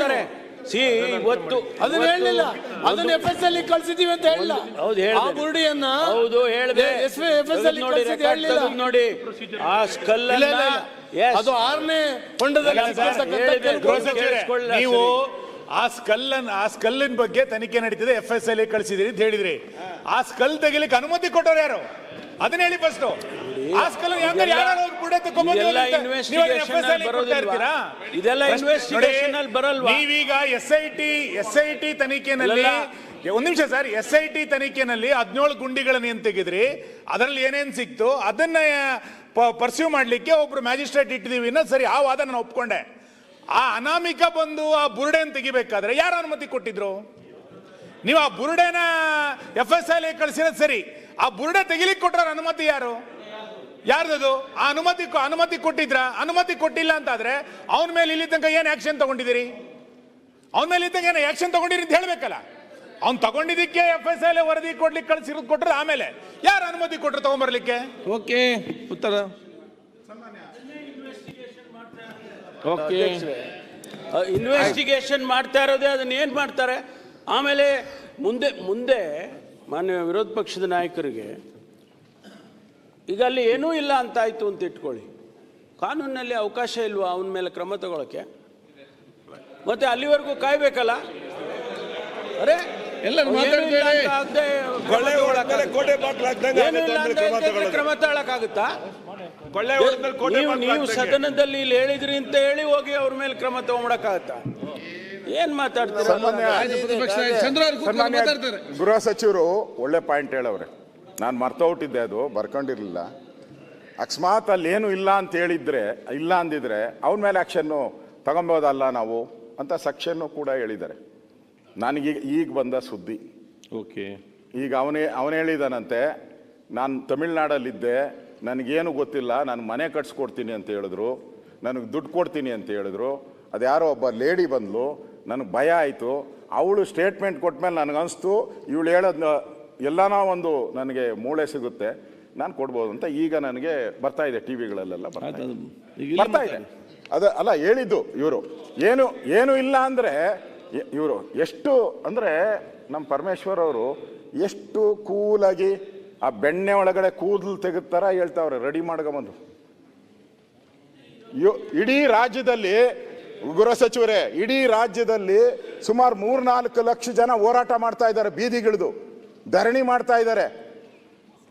ಇವತ್ತು
ಅದನ್ನ ಹೇಳಲಿಲ್ಲ, ಅದನ್ನ FSL ಕಳ್ಸಿದೀವಿ ಅಂತ ಹೇಳಿಲ್ಲ. ಆ ಬುರುಡಿಯನ್ನ FSL
ನೋಡಿ, ಆ ಸ್ಕಲ್
ಅದು 6ನೇ ಹೊಂಡದಲ್ಲಿ
ನೀವು ಆ ಸ್ಕಲ್ಲಿನ ಬಗ್ಗೆ ತನಿಖೆ ನಡೀತಿದೆ, FSL ಕಳಿಸಿದಿರಿ ಅಂತ ಹೇಳಿದ್ರಿ. ಆ ಸ್ಕಲ್ ತೆಗಿಲಿಕ್ಕೆ ಅನುಮತಿ ಕೊಟ್ಟವ್ರು ಯಾರು? ಅದನ್ನ ಹೇಳಿ ಫಸ್ಟ್. ಆ ಸ್ಕಲ್ ನೀವೀಗ SIT ತನಿಖೆನಲ್ಲಿ ಒಂದ್ ನಿಮಿಷ ಸರ್, SIT ತನಿಖೆನಲ್ಲಿ 17 ಗುಂಡಿಗಳನ್ನ ಏನ್ ತೆಗೆದ್ರಿ, ಅದರಲ್ಲಿ ಏನೇನ್ ಸಿಕ್ತು ಅದನ್ನ ಪರ್ಸ್ಯೂ ಮಾಡ್ಲಿಕ್ಕೆ ಒಬ್ರು ಮ್ಯಾಜಿಸ್ಟ್ರೇಟ್ ಇಟ್ಟಿದೀವಿ ಅನ್ನೋದು ಸರಿ. ಆ ವಾದ ನಾನು ಒಪ್ಕೊಂಡೆ. ಆ ಅನಾಮಿಕ ಬಂದು ಆ ಬುರುಡೆನ್ ತೆಗಿಬೇಕಾದ್ರೆ ಯಾರು ಅನುಮತಿ ಕೊಟ್ಟಿದ್ರು? ನೀವು ಆ ಬುರುಡೆನ FSL ಕಳಿಸಿರೋದು ಸರಿ. ಆ ಬುರುಡೆ ತೆಗಿಲಿಕ್ಕೆ ಕೊಟ್ಟರ ಅನುಮತಿ ಯಾರ್ದದು? ಆ ಅನುಮತಿ ಕೊಟ್ಟಿದ್ರ? ಅನುಮತಿ ಕೊಟ್ಟಿಲ್ಲ ಅಂತಾದ್ರೆ ಅವನ ಮೇಲೆ ಇಲ್ಲಿ ತನಕ ಏನ್ ಆಕ್ಷನ್ ತಗೊಂಡಿದ್ದೀರಿ? ಅವನ ಮೇಲೆ ಇಲ್ಲಿ ತನಕ ಏನು ಆಕ್ಷನ್ ತಗೊಂಡಿರಿ ಅಂತ ಹೇಳ್ಬೇಕಲ್ಲ. ಅವ್ನು ತಗೊಂಡಿದ್ದಕ್ಕೆ FSL ವರದಿ ಕೊಡ್ಲಿಕ್ಕೆ ಕಳಿಸಿರೋದು ಕೊಟ್ಟರೆ ಆಮೇಲೆ ಯಾರು ಅನುಮತಿ ಕೊಟ್ಟರು ತಗೊಂಡ್ಬರ್ಲಿಕ್ಕೆ?
ಓಕೆ, ಉತ್ತರ
ಇನ್ವೆಸ್ಟಿಗೇಷನ್ ಮಾಡ್ತಾ ಇರೋದೇ, ಅದನ್ನ ಏನ್ ಮಾಡ್ತಾರೆ ಆಮೇಲೆ ಮುಂದೆ ಮಾನ್ಯ ವಿರೋಧ ಪಕ್ಷದ ನಾಯಕರಿಗೆ ಈಗ ಅಲ್ಲಿ ಏನೂ ಇಲ್ಲ ಅಂತ ಆಯ್ತು ಅಂತ ಇಟ್ಕೊಳ್ಳಿ, ಕಾನೂನಿನಲ್ಲಿ ಅವಕಾಶ ಇಲ್ವಾ ಅವನ ಮೇಲೆ ಕ್ರಮ ತಗೊಳಕ್ಕೆ? ಮತ್ತೆ ಅಲ್ಲಿವರೆಗೂ ಕಾಯ್ಬೇಕಲ್ಲ. ಅರೆ ಕ್ರಮ ತಗೊಳಕ್ಕಾಗುತ್ತಾ? ನೀವು ಸದನದಲ್ಲಿ ಇಲ್ಲಿ ಹೇಳಿದ್ರಿ ಅಂತ ಹೇಳಿ ಹೋಗಿ ಅವ್ರ ಮೇಲೆ ಕ್ರಮ ತಗೊಂಡಕ್ಕಾಗತ್ತಾ? ಏನ್ ಮಾತಾಡ್ತಾರೆ?
ಗೃಹ ಸಚಿವರು ಒಳ್ಳೆ ಪಾಯಿಂಟ್ ಹೇಳವ್ರೆ, ನಾನು ಮರ್ತೋಗ್ಬಿಟ್ಟಿದ್ದೆ, ಅದು ಬರ್ಕೊಂಡಿರ್ಲಿಲ್ಲ. ಅಕಸ್ಮಾತ್ ಅಲ್ಲಿ ಏನು ಇಲ್ಲ ಅಂತ ಹೇಳಿದ್ರೆ, ಇಲ್ಲ ಅಂದಿದ್ರೆ ಅವನ ಮೇಲೆ ಆಕ್ಷನ್ನು ತಗೊಬೋದಲ್ಲ ನಾವು ಅಂತ ಸೆಕ್ಷನ್ನು ಕೂಡ ಹೇಳಿದ್ದಾರೆ. ನನಗೆ ಈಗ ಬಂದ ಸುದ್ದಿ.
ಓಕೆ,
ಈಗ ಅವನು ಹೇಳಿದಾನಂತೆ, ನಾನು ತಮಿಳ್ನಾಡಲ್ಲಿದ್ದೆ, ನನಗೇನು ಗೊತ್ತಿಲ್ಲ, ನಾನು ಮನೆ ಕಟ್ಸ್ಕೊಡ್ತೀನಿ ಅಂತ ಹೇಳಿದ್ರು, ನನಗೆ ದುಡ್ಡು ಕೊಡ್ತೀನಿ ಅಂತ ಹೇಳಿದ್ರು. ಅದು ಯಾರೋ ಒಬ್ಬ ಲೇಡಿ ಬಂದ್ಲು, ನನಗೆ ಭಯ ಆಯಿತು. ಅವಳು ಸ್ಟೇಟ್ಮೆಂಟ್ ಕೊಟ್ಮೇಲೆ ನನಗನ್ನಿಸ್ತು ಇವಳು ಹೇಳೋದು ಎಲ್ಲನೋ ಒಂದು ನನಗೆ ಮೂಳೆ ಸಿಗುತ್ತೆ, ನಾನು ಕೊಡ್ಬೋದು ಅಂತ ಈಗ ನನಗೆ ಬರ್ತಾ ಇದೆ, ಟಿವಿಗಳಲ್ಲೆಲ್ಲ
ಆಯ್ತು, ಅದು ಈಗ
ಬರ್ತಾ ಇದೆ. ಅಲ್ಲ ಹೇಳಿದ್ದು ಇವರು ಏನು ಇಲ್ಲ ಅಂದರೆ ಇವರು ಎಷ್ಟು ಅಂದರೆ ನಮ್ಮ ಪರಮೇಶ್ವರ್ ಅವರು ಎಷ್ಟು ಕೂಲಾಗಿ ಆ ಬೆಣ್ಣೆ ಒಳಗಡೆ ಕೂದಲು ತೆಗೆದುತ್ತರ ಹೇಳ್ತಾವ್ರೆ ರೆಡಿ ಮಾಡ್ಕೊಂಬಂದು. ಇಡೀ ರಾಜ್ಯದಲ್ಲಿ ಗೃಹ ಸಚಿವರೇ, ಇಡೀ ರಾಜ್ಯದಲ್ಲಿ ಸುಮಾರು 3-4 ಲಕ್ಷ ಜನ ಹೋರಾಟ ಮಾಡ್ತಾ ಇದ್ದಾರೆ, ಬೀದಿಗಿಳಿದು ಧರಣಿ ಮಾಡ್ತಾ ಇದ್ದಾರೆ.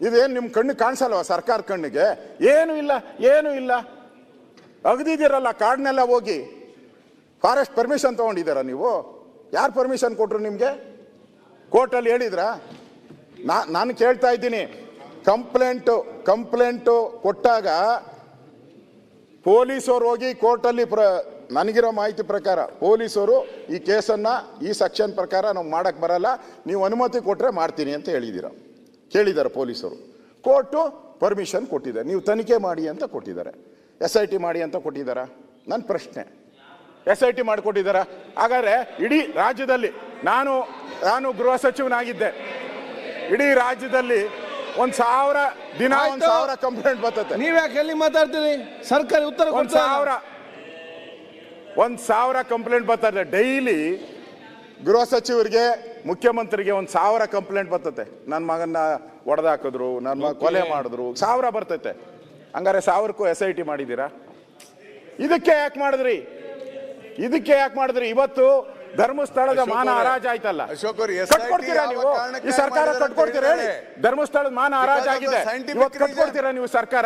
ಇದೇನು ನಿಮ್ಮ ಕಣ್ಣು ಕಾಣಿಸಲ್ವಾ ಸರ್ಕಾರ ಕಣ್ಣಿಗೆ? ಏನು ಇಲ್ಲ ಅಗದಿದ್ದೀರಲ್ಲ ಕಾಡ್ನೆಲ್ಲ ಹೋಗಿ. ಫಾರೆಸ್ಟ್ ಪರ್ಮಿಷನ್ ತಗೊಂಡಿದ್ದೀರಾ ನೀವು? ಯಾರು ಪರ್ಮಿಷನ್ ಕೊಟ್ರು ನಿಮಗೆ? ಕೋರ್ಟಲ್ಲಿ ಹೇಳಿದ್ರಾ? ನಾನು ಕೇಳ್ತಾ ಇದ್ದೀನಿ, ಕಂಪ್ಲೇಂಟು ಕೊಟ್ಟಾಗ ಪೊಲೀಸರು ಹೋಗಿ ಕೋರ್ಟಲ್ಲಿ ನನಗಿರೋ ಮಾಹಿತಿ ಪ್ರಕಾರ ಪೊಲೀಸರು ಈ ಕೇಸನ್ನು ಈ ಸೆಕ್ಷನ್ ಪ್ರಕಾರ ನಾವು ಮಾಡಕ್ಕೆ ಬರಲ್ಲ, ನೀವು ಅನುಮತಿ ಕೊಟ್ಟರೆ ಮಾಡ್ತೀನಿ ಅಂತ ಕೇಳಿದ್ದಾರೆ ಪೊಲೀಸರು. ಕೋರ್ಟು ಪರ್ಮಿಷನ್ ಕೊಟ್ಟಿದೆ, ನೀವು ತನಿಖೆ ಮಾಡಿ ಅಂತ ಕೊಟ್ಟಿದ್ದಾರೆ. SIT ಮಾಡಿ ಅಂತ ಕೊಟ್ಟಿದ್ದಾರಾ? ನನ್ನ ಪ್ರಶ್ನೆ, SIT ಮಾಡಿಕೊಟ್ಟಿದ್ದಾರಾ? ಹಾಗಾದರೆ ಇಡೀ ರಾಜ್ಯದಲ್ಲಿ ನಾನು ಗೃಹ ಸಚಿವನಾಗಿದ್ದೆ, ಇಡೀ ರಾಜ್ಯದಲ್ಲಿ 1,000 ದಿನ 1,000 ಕಂಪ್ಲೇಂಟ್ ಬರ್ತದೆ.
ನೀವ್ ಯಾಕೆ ಎಲ್ಲಿ ಮಾತಾಡ್ತೀರಿ? ಸರ್ಕಾರಿ ಉತ್ತರ
1,000 ಕಂಪ್ಲೇಂಟ್ ಬರ್ತದೆ ಡೈಲಿ. ಗೃಹ ಸಚಿವರಿಗೆ, ಮುಖ್ಯಮಂತ್ರಿಗೆ 1,000 ಕಂಪ್ಲೇಂಟ್ ಬರ್ತದೆ. ನನ್ನ ಮಗನ್ನ ಹೊಡೆದಾಕಿದ್ರು, ನನ್ನ ಮಗ ಕೊಲೆ ಮಾಡಿದ್ರು, 1,000 ಬರ್ತೈತೆ. ಹಂಗಾರೆ 1,000ಕ್ಕೂ SIT ಮಾಡಿದ್ದೀರಾ? ಇದಕ್ಕೆ ಯಾಕೆ ಮಾಡಿದ್ರಿ? ಇವತ್ತು ಧರ್ಮಸ್ಥಳದ ಮಾನ ಹರಾಜ್ ಆಯ್ತಲ್ಲ, ಕಟ್ಕೊಡ್ತೀರಾ ನೀವು? ಈ ಸರ್ಕಾರ ಕಟ್ಕೊಡ್ತೀರಾ ಹೇಳಿ? ಧರ್ಮಸ್ಥಳದ ಮಾನ ಹರಾಜ್ ಆಗಿದೆ, ಇವತ್ತು ಕಟ್ಕೊಡ್ತೀರಾ ನೀವು ಸರ್ಕಾರ?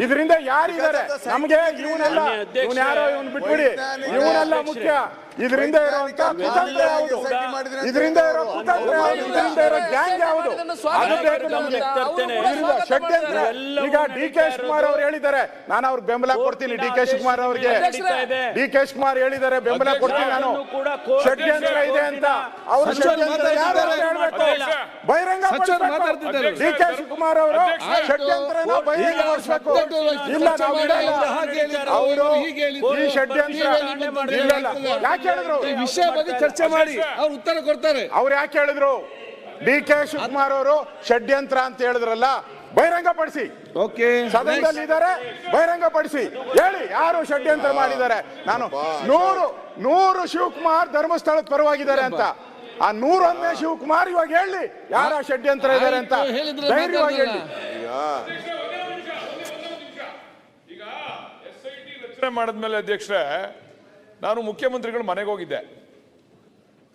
ಇದರಿಂದ ಯಾರಿದ್ದಾರೆ ನಮಗೆ? ಇವನೆಲ್ಲ ಯಾರೋ ಇವನ್ ಬಿಟ್ಬಿಡಿ, ಇವನೆಲ್ಲ ಮುಖ್ಯ. ಇದರಿಂದ ಇರುವಂತ ಕುತಂತ್ರ ಯಾವುದು? ಇದರಿಂದ ಇರೋ ಕುತಂತ್ರ ಯಾವುದು? ಇದರಿಂದ ಇರೋ ಗ್ಯಾಂಗ್ ಯಾವುದು? ಅದು ಬೇಕು ನಮಗೆ. ಷಡ್ಯಂತ್ರ. ಈಗ DK ಶಿವಕುಮಾರ್ ಅವರು ಹೇಳಿದ್ದಾರೆ, ನಾನು ಅವ್ರಿಗೆ ಬೆಂಬಲ ಕೊಡ್ತೀನಿ. DK ಶಿವಕುಮಾರ್ ಅವರಿಗೆ ಹೇಳಿದ್ದಾರೆ ಬೆಂಬಲ ಕೊಡ್ತೀನಿ ನಾನು. ಷಡ್ಯಂತ್ರ ಇದೆ ಅಂತ ಅವರು ಬಹಿರಂಗ DK ಶಿವಕುಮಾರ್ ಅವರು ಷಡ್ಯಂತ್ರನ ಬಹಿರಂಗಪಡಿಸಬೇಕು. ಇಲ್ಲ ಅವರು ಈ ಷಡ್ಯಂತ್ರ ಯಾಕೆ ಹೇಳಿದ್ರು?
ಈ ವಿಷಯ ಬಗ್ಗೆ ಚರ್ಚೆ ಮಾಡಿ ಅವ್ರು ಉತ್ತರ ಕೊಡ್ತಾರೆ.
ಅವ್ರು ಯಾಕೆ ಹೇಳಿದ್ರು? DK ಶಿವಕುಮಾರ್ ಅವರು ಷಡ್ಯಂತ್ರ ಅಂತ ಹೇಳಿದ್ರಲ್ಲ, ಬಹಿರಂಗಪಡಿಸಿ. ಸದನದಲ್ಲಿ ಇದ್ದಾರೆ, ಬಹಿರಂಗಪಡಿಸಿ ಹೇಳಿ ಯಾರು ಷಡ್ಯಂತ್ರ ಮಾಡಿದ್ದಾರೆ. ನಾನು 100 ಶಿವಕುಮಾರ್ ಧರ್ಮಸ್ಥಳದ ಪರವಾಗಿದ್ದಾರೆ ಅಂತ, ಆ 101ನೇ ಶಿವಕುಮಾರ್ ಇವಾಗ ಹೇಳಿ ಯಾರ ಷಡ್ಯಂತ್ರ ಇದ್ದಾರೆ ಅಂತ ಧೈರ್ಯವಾಗಿ ಹೇಳಿ.
ಈಗ SIT ರಚನೆ ಮಾಡಿದ್ಮೇಲೆ ಅಧ್ಯಕ್ಷರೇ, ನಾನು ಮುಖ್ಯಮಂತ್ರಿಗಳ ಮನೆಗೆ ಹೋಗಿದ್ದೆ.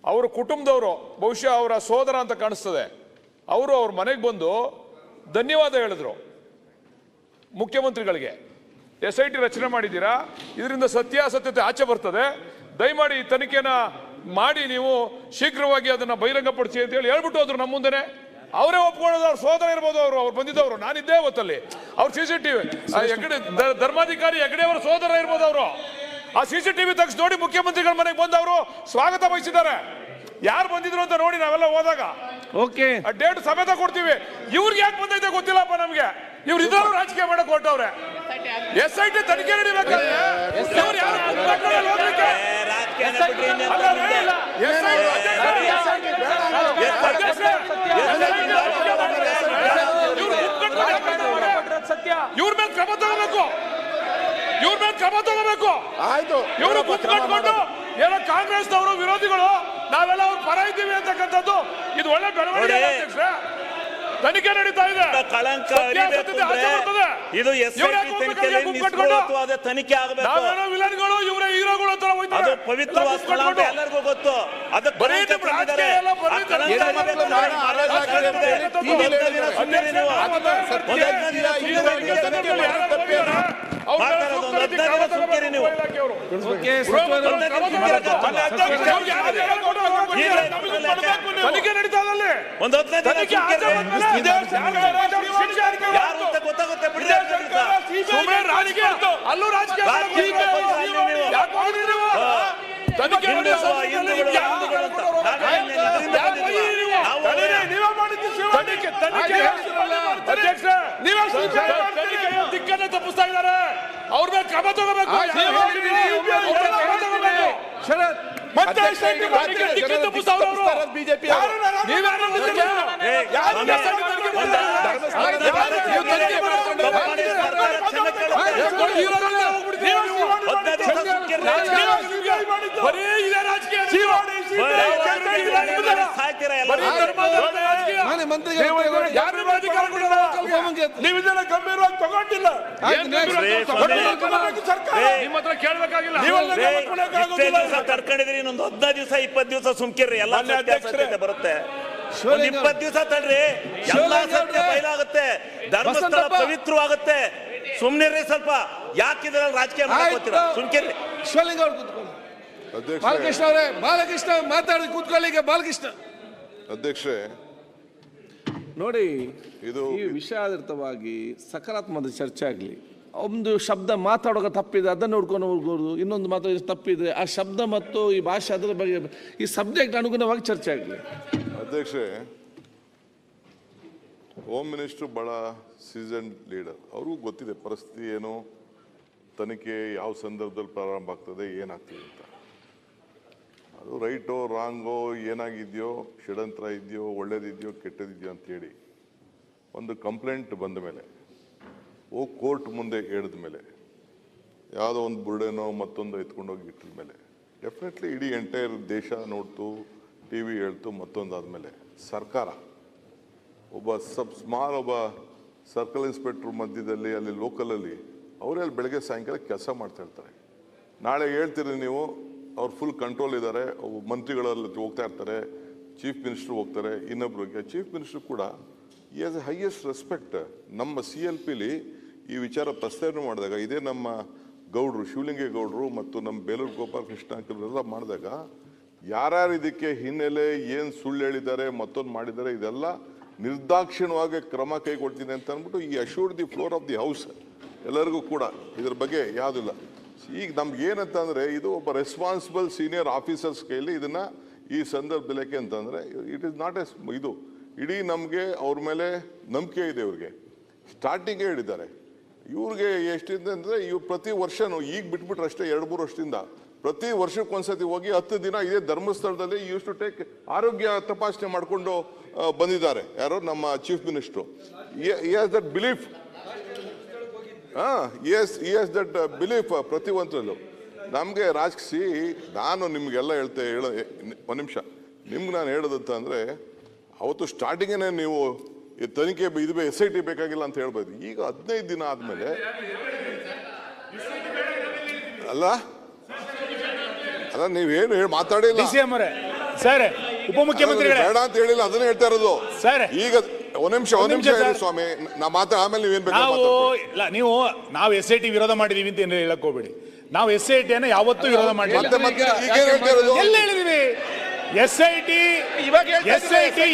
ಅವರ ಕುಟುಂಬದವರು, ಬಹುಶಃ ಅವರ ಸೋದರ ಅಂತ ಕಾಣಿಸ್ತದೆ, ಅವರು ಅವ್ರ ಮನೆಗೆ ಬಂದು ಧನ್ಯವಾದ ಹೇಳಿದ್ರು ಮುಖ್ಯಮಂತ್ರಿಗಳಿಗೆ. SIT ರಚನೆ ಮಾಡಿದ್ದೀರಾ, ಇದರಿಂದ ಸತ್ಯಾಸತ್ಯತೆ ಆಚೆ ಬರ್ತದೆ, ದಯಮಾಡಿ ಈ ತನಿಖೆನ ಮಾಡಿ ನೀವು ಶೀಘ್ರವಾಗಿ ಅದನ್ನ ಬಹಿರಂಗಪಡಿಸಿ ಅಂತ ಹೇಳ್ಬಿಟ್ಟು ಹೋದ್ರು ನಮ್ಮ ಮುಂದೆನೆ. ಅವರೇ ಒಪ್ಕೊಳ್ಳೋದು, ಅವ್ರ ಸೋದರ ಇರ್ಬೋದು, ಅವ್ರು ಬಂದಿದ್ದವರು. ನಾನಿದ್ದೆ ಅವತ್ತಲ್ಲಿ. ಅವ್ರ CCTV ಧರ್ಮಾಧಿಕಾರಿ ಹೆಗಡೆ ಅವರ ಸೋದರ ಇರ್ಬೋದು. ಅವರು ಆ CCTV ತೆಗೆದು ನೋಡಿ ಮುಖ್ಯಮಂತ್ರಿಗಳ ಮನೆಗೆ ಬಂದವರು ಸ್ವಾಗತ ಬಯಸಿದ್ದಾರೆ. ಯಾರು ಬಂದಿದ್ರು ಅಂತ ನೋಡಿ ನಾವೆಲ್ಲ ಹೋದಾಗ ಡೇಟ್ ಸಮೇತ ಕೊಡ್ತೀವಿ. ಇವ್ರಿಗೆ ಯಾಕೆ ಬಂದೈತೆ ಗೊತ್ತಿಲ್ಲಪ್ಪ ನಮ್ಗೆ. ಇವ್ರು ಇದ್ರೂ ರಾಜಕೀಯ ಮಾಡಕ್ ಹೊರಟವ್ರೆ. SIT ತನಿಖೆ ನಡೀಬೇಕಾದ್ರೆ ಇವ್ರ ಮೇಲೆ ಕ್ರಮ ತಗೋಬೇಕು.
ಆಯ್ತು,
ಇವರು ಕಟ್ಕೊಂಡು ಏನೋ ಕಾಂಗ್ರೆಸ್ನವರು ವಿರೋಧಿಗಳು ನಾವೆಲ್ಲ ಅವ್ರ ಪರ ಇದ್ದೀವಿ ಅಂತಕ್ಕಂಥದ್ದು ಇದು ಒಳ್ಳೆ ಬೆಳವಣಿಗೆ. ತನಿಖೆ ನಡೀತಾ ಇದೆ,
ಕಳಂಕ ಇದು ತನಿಖೆ ಆಗಬೇಕು.
ನಾವೇನೋ ವಿಲನ್ಗಳು, ಇವರೇ ಹೀರೋಗಳು ಅಂತ
ಅದು ಪವಿತ್ರವಾದ ಸ್ಥಳ ಅಂತ ಎಲ್ಲರಿಗೂ ಗೊತ್ತು. ಅದಕ್ಕೆ
ತನಿಖೆ ನಡೀತಾ
ಒಂದು ಗೊತ್ತಾಗುತ್ತೆ ಬಿಡಿ.
ಅಲ್ಲೂ ರಾಜಕೀಯ ದಿಕ್ಕನ್ನು ತಪ್ಪಿಸ್ತಾ ಇದ್ದಾರೆ. ಅವ್ರ ಮೇಲೆ ಕ್ರಮ ತಗೋಬೇಕು. ಮತ್ತೆ SIT ಮಾಡಿದ್ರೆ ದಿಕ್ಕು ತಪ್ಪಿಸ್ತಾವ್ರು ಅವ್ರು.
ಬಿಜೆಪಿ
ಯಾರು ನಾನು ನೀವೇನು ಅಂದಿದ್ದೀರಾ? ಯಾರು SIT ತನಿಖೆ ಮಾಡಿದ್ದಾರೆ? ನೀವು ತನಿಖೆ ಮಾಡ್ಕೊಂಡು ಬರೀ ಇದೇ ರಾಜಕೀಯ ನೀವು ಇದನ್ನ ಗಂಭೀರವಾಗಿ ತಗೊಂಡಿಲ್ಲ. ನಿಮ್ಮ ಹತ್ರ ಕೇಳಬೇಕಾಗಿಲ್ಲ.
ಕರ್ಕೊಂಡಿದ್ರಿ ಇನ್ನೊಂದು 15 ದಿವಸ 20 ದಿವಸ ಸುಮ್ಕಿರ್ರಿ. ಎಲ್ಲ ಬರುತ್ತೆ. 20 ದಿವಸ ತಡ್ರಿ, ಎಲ್ಲ ಸತ್ಯ ಬಯಲಾಗುತ್ತೆ, ಧರ್ಮಸ್ಥಳ ಪವಿತ್ರವಾಗುತ್ತೆ. ಸುಮ್ನಿರ್ರಿ ಸ್ವಲ್ಪ. ಯಾಕಿದ್ರಲ್ಲಿ ರಾಜಕೀಯ ಮಾಡ್ಕೋತೀರಾ? ಸುಮ್ಕಿರ್ರಿ.
ಶಿವಲಿಂಗ ಅವ್ರು ಕೂತ್ಕೊಳ್ಳಿ. ಬಾಲಕೃಷ್ಣ ಅವರೇ, ಬಾಲಕೃಷ್ಣ ಮಾತಾಡಿ ಕೂತ್ಕೊಳ್ಳಿ. ಈಗ ಬಾಲಕೃಷ್ಣ
ಅಧ್ಯಕ್ಷರೇ,
ನೋಡಿ,
ಇದು
ಈ ವಿಷಯಾಧಾರಿತವಾಗಿ ಸಕಾರಾತ್ಮಕ ಚರ್ಚೆ ಆಗಲಿ. ಒಂದು ಶಬ್ದ ಮಾತಾಡುವಾಗ ತಪ್ಪಿದೆ ಅದನ್ನು ನೋಡ್ಕೊಂಡು ಹೋಗ್ಬೋದು, ಇನ್ನೊಂದು ಮಾತಾಡಿ ತಪ್ಪಿದೆ ಆ ಶಬ್ದ ಮತ್ತು ಈ ಭಾಷೆ ಅದರ ಬಗ್ಗೆ ಈ ಸಬ್ಜೆಕ್ಟ್ ಅನುಗುಣವಾಗಿ ಚರ್ಚೆ ಆಗಲಿ.
ಅಧ್ಯಕ್ಷರೇ, ಹೋಮ್ ಮಿನಿಸ್ಟರ್ ಬಹಳ ಸೀಸನ್ ಲೀಡರ್. ಅವ್ರಿಗೂ ಗೊತ್ತಿದೆ ಪರಿಸ್ಥಿತಿ ಏನು, ತನಿಖೆ ಯಾವ ಸಂದರ್ಭದಲ್ಲಿ ಪ್ರಾರಂಭ ಆಗ್ತದೆ, ಏನಾಗ್ತದೆ ಅಂತ. ಅದು ರೈಟೋ ರಾಂಗೋ, ಏನಾಗಿದೆಯೋ, ಷಡ್ಯಂತ್ರ ಇದೆಯೋ, ಒಳ್ಳೇದಿದೆಯೋ, ಕೆಟ್ಟದಿದೆಯೋ ಅಂತೇಳಿ ಒಂದು ಕಂಪ್ಲೇಂಟ್ ಬಂದ ಮೇಲೆ ಕೋರ್ಟ್ ಮುಂದೆ ಹೇಳಿದ ಮೇಲೆ, ಯಾವುದೋ ಒಂದು ಬುರ್ಡೆನೋ ಮತ್ತೊಂದು ಎತ್ಕೊಂಡೋಗಿ ಇಟ್ಟಿದ ಮೇಲೆ ಡೆಫಿನೆಟ್ಲಿ ಇಡೀ ಎಂಟೈರ್ ದೇಶ ನೋಡ್ತು, ಟಿ ವಿ ಹೇಳ್ತು. ಮತ್ತೊಂದಾದಮೇಲೆ ಸರ್ಕಾರ ಒಬ್ಬ ಒಬ್ಬ ಸರ್ಕಲ್ ಇನ್ಸ್ಪೆಕ್ಟ್ರ್ ಮಧ್ಯದಲ್ಲಿ ಅಲ್ಲಿ ಲೋಕಲಲ್ಲಿ ಅವರೇ ಅಲ್ಲಿ ಬೆಳಗ್ಗೆ ಸಾಯಂಕಾಲ ಕೆಲಸ ಮಾಡ್ತಾ ಇರ್ತಾರೆ. ನಾಳೆ ಹೇಳ್ತೀರಿ ನೀವು ಅವ್ರು ಫುಲ್ ಕಂಟ್ರೋಲ್ ಇದ್ದಾರೆ, ಮಂತ್ರಿಗಳಲ್ಲಿ ಹೋಗ್ತಾ ಇರ್ತಾರೆ, ಚೀಫ್ ಮಿನಿಸ್ಟರ್ ಹೋಗ್ತಾರೆ, ಇನ್ನೊಬ್ರಿಗೆ. ಚೀಫ್ ಮಿನಿಸ್ಟರ್ ಕೂಡ ಈ ಆಸ್ ಎ ಹೈಯೆಸ್ಟ್ ರೆಸ್ಪೆಕ್ಟ್. ನಮ್ಮ CLPಲಿ ಈ ವಿಚಾರ ಪ್ರಸ್ತಾವನೆ ಮಾಡಿದಾಗ, ಇದೇ ನಮ್ಮ ಗೌಡ್ರು ಶಿವಲಿಂಗೇಗೌಡರು ಮತ್ತು ನಮ್ಮ ಬೇಲೂರು ಗೋಪಾಲಕೃಷ್ಣ ಎಲ್ಲ ಮಾಡಿದಾಗ, ಯಾರ್ಯಾರು ಇದಕ್ಕೆ ಹಿನ್ನೆಲೆ ಏನು ಸುಳ್ಳು ಹೇಳಿದ್ದಾರೆ, ಮತ್ತೊಂದು ಮಾಡಿದ್ದಾರೆ, ಇದೆಲ್ಲ ನಿರ್ದಾಕ್ಷಿಣ್ಯವಾಗಿ ಕ್ರಮ ಕೈಗೊಳ್ತೀನಿ ಅಂತ ಅಂದ್ಬಿಟ್ಟು ಈ assured the floor of the house ಎಲ್ಲರಿಗೂ ಕೂಡ ಇದ್ರ ಬಗ್ಗೆ ಯಾವುದಿಲ್ಲ. ಈಗ ನಮ್ಗೆ ಏನಂತ ಅಂದರೆ, ಇದು ಒಬ್ಬ ರೆಸ್ಪಾನ್ಸಿಬಲ್ ಸೀನಿಯರ್ ಆಫೀಸರ್ಸ್ ಕೈಯಲ್ಲಿ ಇದನ್ನ ಈ ಸಂದರ್ಭದಲ್ಲಿ ಯಾಕೆ ಅಂತಂದರೆ, ಇಟ್ ಈಸ್ ನಾಟ್ ಇದು ಇಡೀ ನಮಗೆ ಅವ್ರ ಮೇಲೆ ನಂಬಿಕೆ ಇದೆ. ಇವ್ರಿಗೆ ಸ್ಟಾರ್ಟಿಂಗೇ ಹೇಳಿದ್ದಾರೆ. ಇವ್ರಿಗೆ ಎಷ್ಟಿದೆ ಅಂದರೆ, ಇವ್ರು ಪ್ರತಿ ವರ್ಷನೂ ಈಗ ಬಿಟ್ಬಿಟ್ರೆ ಅಷ್ಟೇ 2-3 ವರ್ಷದಿಂದ ಪ್ರತಿ ವರ್ಷಕ್ಕೊಂದ್ಸತಿ ಹೋಗಿ 10 ದಿನ ಇದೇ ಧರ್ಮಸ್ಥಳದಲ್ಲಿ ಯೂಸ್ ಟು ಟೇಕ್ ಆರೋಗ್ಯ ತಪಾಸಣೆ ಮಾಡಿಕೊಂಡು ಬಂದಿದ್ದಾರೆ. ಯಾರೋ ನಮ್ಮ chief minister. That belief that belief ಪ್ರತಿಯೊಂದರಲ್ಲೂ ನಮಗೆ ರಾಜಕಿಸಿ. ನಾನು ನಿಮಗೆಲ್ಲ ಒಂದು ನಿಮಿಷ ನಿಮ್ಗೆ ನಾನು ಹೇಳೋದಂತ ಅಂದರೆ, ಅವತ್ತು ಸ್ಟಾರ್ಟಿಂಗೇ ನೀವು ತನಿಖೆ ಇದು SIT ಬೇಕಾಗಿಲ್ಲ ಅಂತ ಹೇಳ್ಬೋದು. ಈಗ 15 ದಿನ ಆದಮೇಲೆ ಅಲ್ಲ ನೀವೇನು ಮಾತಾಡಿಲ್ಲ
ಸರ್. ಉಪಮುಖ್ಯಮಂತ್ರಿಗಳೇ
ಬೇಡ ಅಂತ ಹೇಳಿಲ್ಲ, ಅದನ್ನೇ ಹೇಳ್ತಾ ಇರೋದು
ಸರ್.
ಈಗ ಒಂದ್ ನಿಮಿಷ ಹೇಳಿ ಸ್ವಾಮಿ, ನಾ ಆಮೇಲೆ ನೀವೇನ್
ನಾವು SIT ವಿರೋಧ ಮಾಡಿದೀವಿ ಅಂತ ಏನು ಹೇಳಕ್ ಹೋಗ್ಬೇಡಿ. ನಾವು SIT ಅನ್ನ ಯಾವತ್ತೂ ವಿರೋಧ ಮಾಡಿಲ್ಲ. ಎಲ್ಲ ಹೇಳಿದೀವಿ. SIT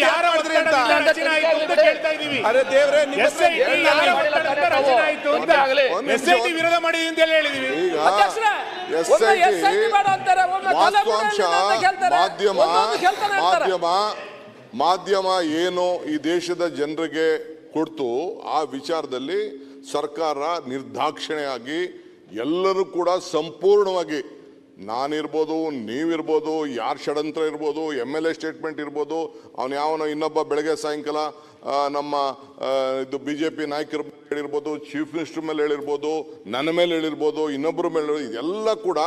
ಯಾರ ಒತ್ತಡದಿಂದ ರಚನೆ ಆಯಿತು ಅಂತ ಕೇಳ್ತಾ ಇದೀವಿ. SIT ಯಾರ ಒತ್ತಡದಿಂದ ರಚನೆ ಆಯಿತು ಅಂತ SIT ವಿರೋಧ ಮಾಡಿದೀವಿ ಅಂತ ಹೇಳಿದೀವಿ.
ಮಾಧ್ಯಮ ಏನು ಈ ದೇಶದ ಜನರಿಗೆ ಕೊಡ್ತು, ಆ ವಿಚಾರದಲ್ಲಿ ಸರ್ಕಾರ ನಿರ್ದಾಕ್ಷಿಣ್ಯವಾಗಿ ಎಲ್ಲರೂ ಕೂಡ ಸಂಪೂರ್ಣವಾಗಿ, ನಾನಿರ್ಬೋದು, ನೀವಿರ್ಬೋದು, ಯಾರು ಷಡ್ಯಂತ್ರ ಇರ್ಬೋದು, MLA ಸ್ಟೇಟ್ಮೆಂಟ್ ಇರ್ಬೋದು, ಅವನು ಯಾವನೋ ಇನ್ನೊಬ್ಬ ಬೆಳಗ್ಗೆ ಸಾಯಂಕಾಲ ನಮ್ಮ ಇದು BJP ನಾಯಕರ ಹೇಳಿರ್ಬೋದು, ಚೀಫ್ ಮಿನಿಸ್ಟರ್ ಮೇಲೆ ಹೇಳಿರ್ಬೋದು, ನನ್ನ ಮೇಲೆ ಹೇಳಿರ್ಬೋದು, ಇನ್ನೊಬ್ಬರ ಮೇಲೆ, ಇದೆಲ್ಲ ಕೂಡ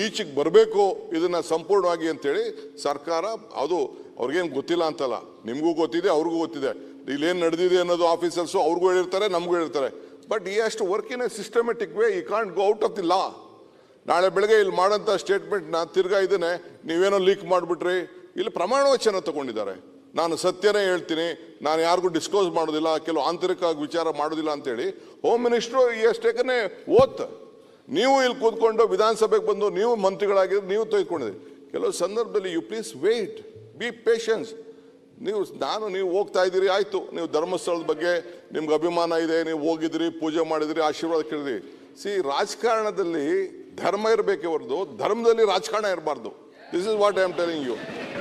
ಈಚೆಗೆ ಬರಬೇಕು ಇದನ್ನ ಸಂಪೂರ್ಣವಾಗಿ ಅಂತೇಳಿ ಸರ್ಕಾರ. ಅದು ಅವ್ರಿಗೇನು ಗೊತ್ತಿಲ್ಲ ಅಂತಲ್ಲ, ನಿಮಗೂ ಗೊತ್ತಿದೆ, ಅವ್ರಿಗೂ ಗೊತ್ತಿದೆ ಇಲ್ಲೇನು ನಡೆದಿದೆ ಅನ್ನೋದು. ಆಫೀಸರ್ಸು ಅವ್ರಿಗೂ ಹೇಳಿರ್ತಾರೆ, ನಮಗೂ ಹೇಳಿರ್ತಾರೆ. ಬಟ್ ಈ ಅಷ್ಟು work in a systematic way, ಈ can't go out of the law. ನಾಳೆ ಬೆಳಗ್ಗೆ ಇಲ್ಲಿ ಮಾಡೋಂಥ ಸ್ಟೇಟ್ಮೆಂಟ್ನ ತಿರ್ಗಾ ಇದನ್ನೇ ನೀವೇನೋ ಲೀಕ್ ಮಾಡಿಬಿಟ್ರಿ. ಇಲ್ಲಿ ಪ್ರಮಾಣ ವಚನ ತಗೊಂಡಿದ್ದಾರೆ, ನಾನು ಸತ್ಯನೇ ಹೇಳ್ತೀನಿ, ನಾನು ಯಾರಿಗೂ ಡಿಸ್ಕ್ಲೋಸ್ ಮಾಡೋದಿಲ್ಲ, ಕೆಲವು ಆಂತರಿಕ ವಿಚಾರ ಮಾಡೋದಿಲ್ಲ ಅಂತೇಳಿ ಹೋಮ್ ಮಿನಿಸ್ಟ್ರು ಎಷ್ಟೇಕನೇ ಓತ್. ನೀವು ಇಲ್ಲಿ ಕೂತ್ಕೊಂಡು ವಿಧಾನಸಭೆಗೆ ಬಂದು ನೀವು ಮಂತ್ರಿಗಳಾಗಿದ್ದು ನೀವು ತೆಗೆದುಕೊಂಡಿದ್ದೀರಿ. ಕೆಲವು ಸಂದರ್ಭದಲ್ಲಿ you please wait, be patience. ನೀವು ಹೋಗ್ತಾ ಇದ್ದೀರಿ, ಆಯಿತು, ನೀವು ಧರ್ಮಸ್ಥಳದ ಬಗ್ಗೆ ನಿಮ್ಗೆ ಅಭಿಮಾನ ಇದೆ, ನೀವು ಹೋಗಿದ್ರಿ, ಪೂಜೆ ಮಾಡಿದ್ರಿ, ಆಶೀರ್ವಾದ ಕೇಳಿದ್ರಿ. ರಾಜಕಾರಣದಲ್ಲಿ ಧರ್ಮ ಇರಬೇಕೇ ಹೊರತು ಧರ್ಮದಲ್ಲಿ ರಾಜಕಾರಣ ಇರಬಾರ್ದು. This is what I am telling you.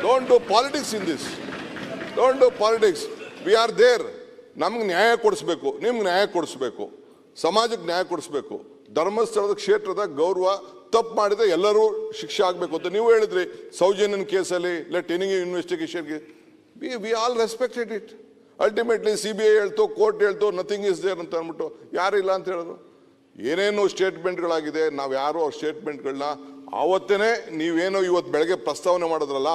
Don't do politics in this. Don't do politics. We are there. ನಮ್ಗೆ ನ್ಯಾಯ ಕೊಡಿಸ್ಬೇಕು, ನಿಮ್ಗೆ ನ್ಯಾಯ ಕೊಡಿಸ್ಬೇಕು. ಸಮಾಜಕ್ಕೆ ನ್ಯಾಯ ಕೊಡಿಸ್ಬೇಕು. ಧರ್ಮಸ್ಥಳದ ಕ್ಷೇತ್ರದ ಗೌರವ ತಪ್ಪು ಮಾಡಿದ್ರೆ ಎಲ್ಲರೂ ಶಿಕ್ಷೆ ಆಗಬೇಕು ಅಂತ ನೀವು ಹೇಳಿದ್ರಿ. ಸೌಜನ್ಯನ್ ಕೇಸಲ್ಲಿ ಲೆಟ್ ಎನಿ ಇನ್ವೆಸ್ಟಿಗೇಷನ್ಗೆ we all respected it. Ultimately CBI ಹೇಳ್ತು, ಕೋರ್ಟ್ ಹೇಳ್ತು, ನಥಿಂಗ್ ಇಸ್ ದೇರ್ ಅಂತ ಅಂದ್ಬಿಟ್ಟು ಯಾರು ಇಲ್ಲ ಅಂತ ಹೇಳಿದ್ರು. ಏನೇನು ಸ್ಟೇಟ್ಮೆಂಟ್ಗಳಾಗಿದೆ, ನಾವು ಯಾರು ಅವ್ರ ಸ್ಟೇಟ್ಮೆಂಟ್ಗಳನ್ನ ಆವತ್ತೇ ನೀವೇನೋ ಇವತ್ತು ಬೆಳಗ್ಗೆ ಪ್ರಸ್ತಾವನೆ ಮಾಡಿದ್ರಲ್ಲ,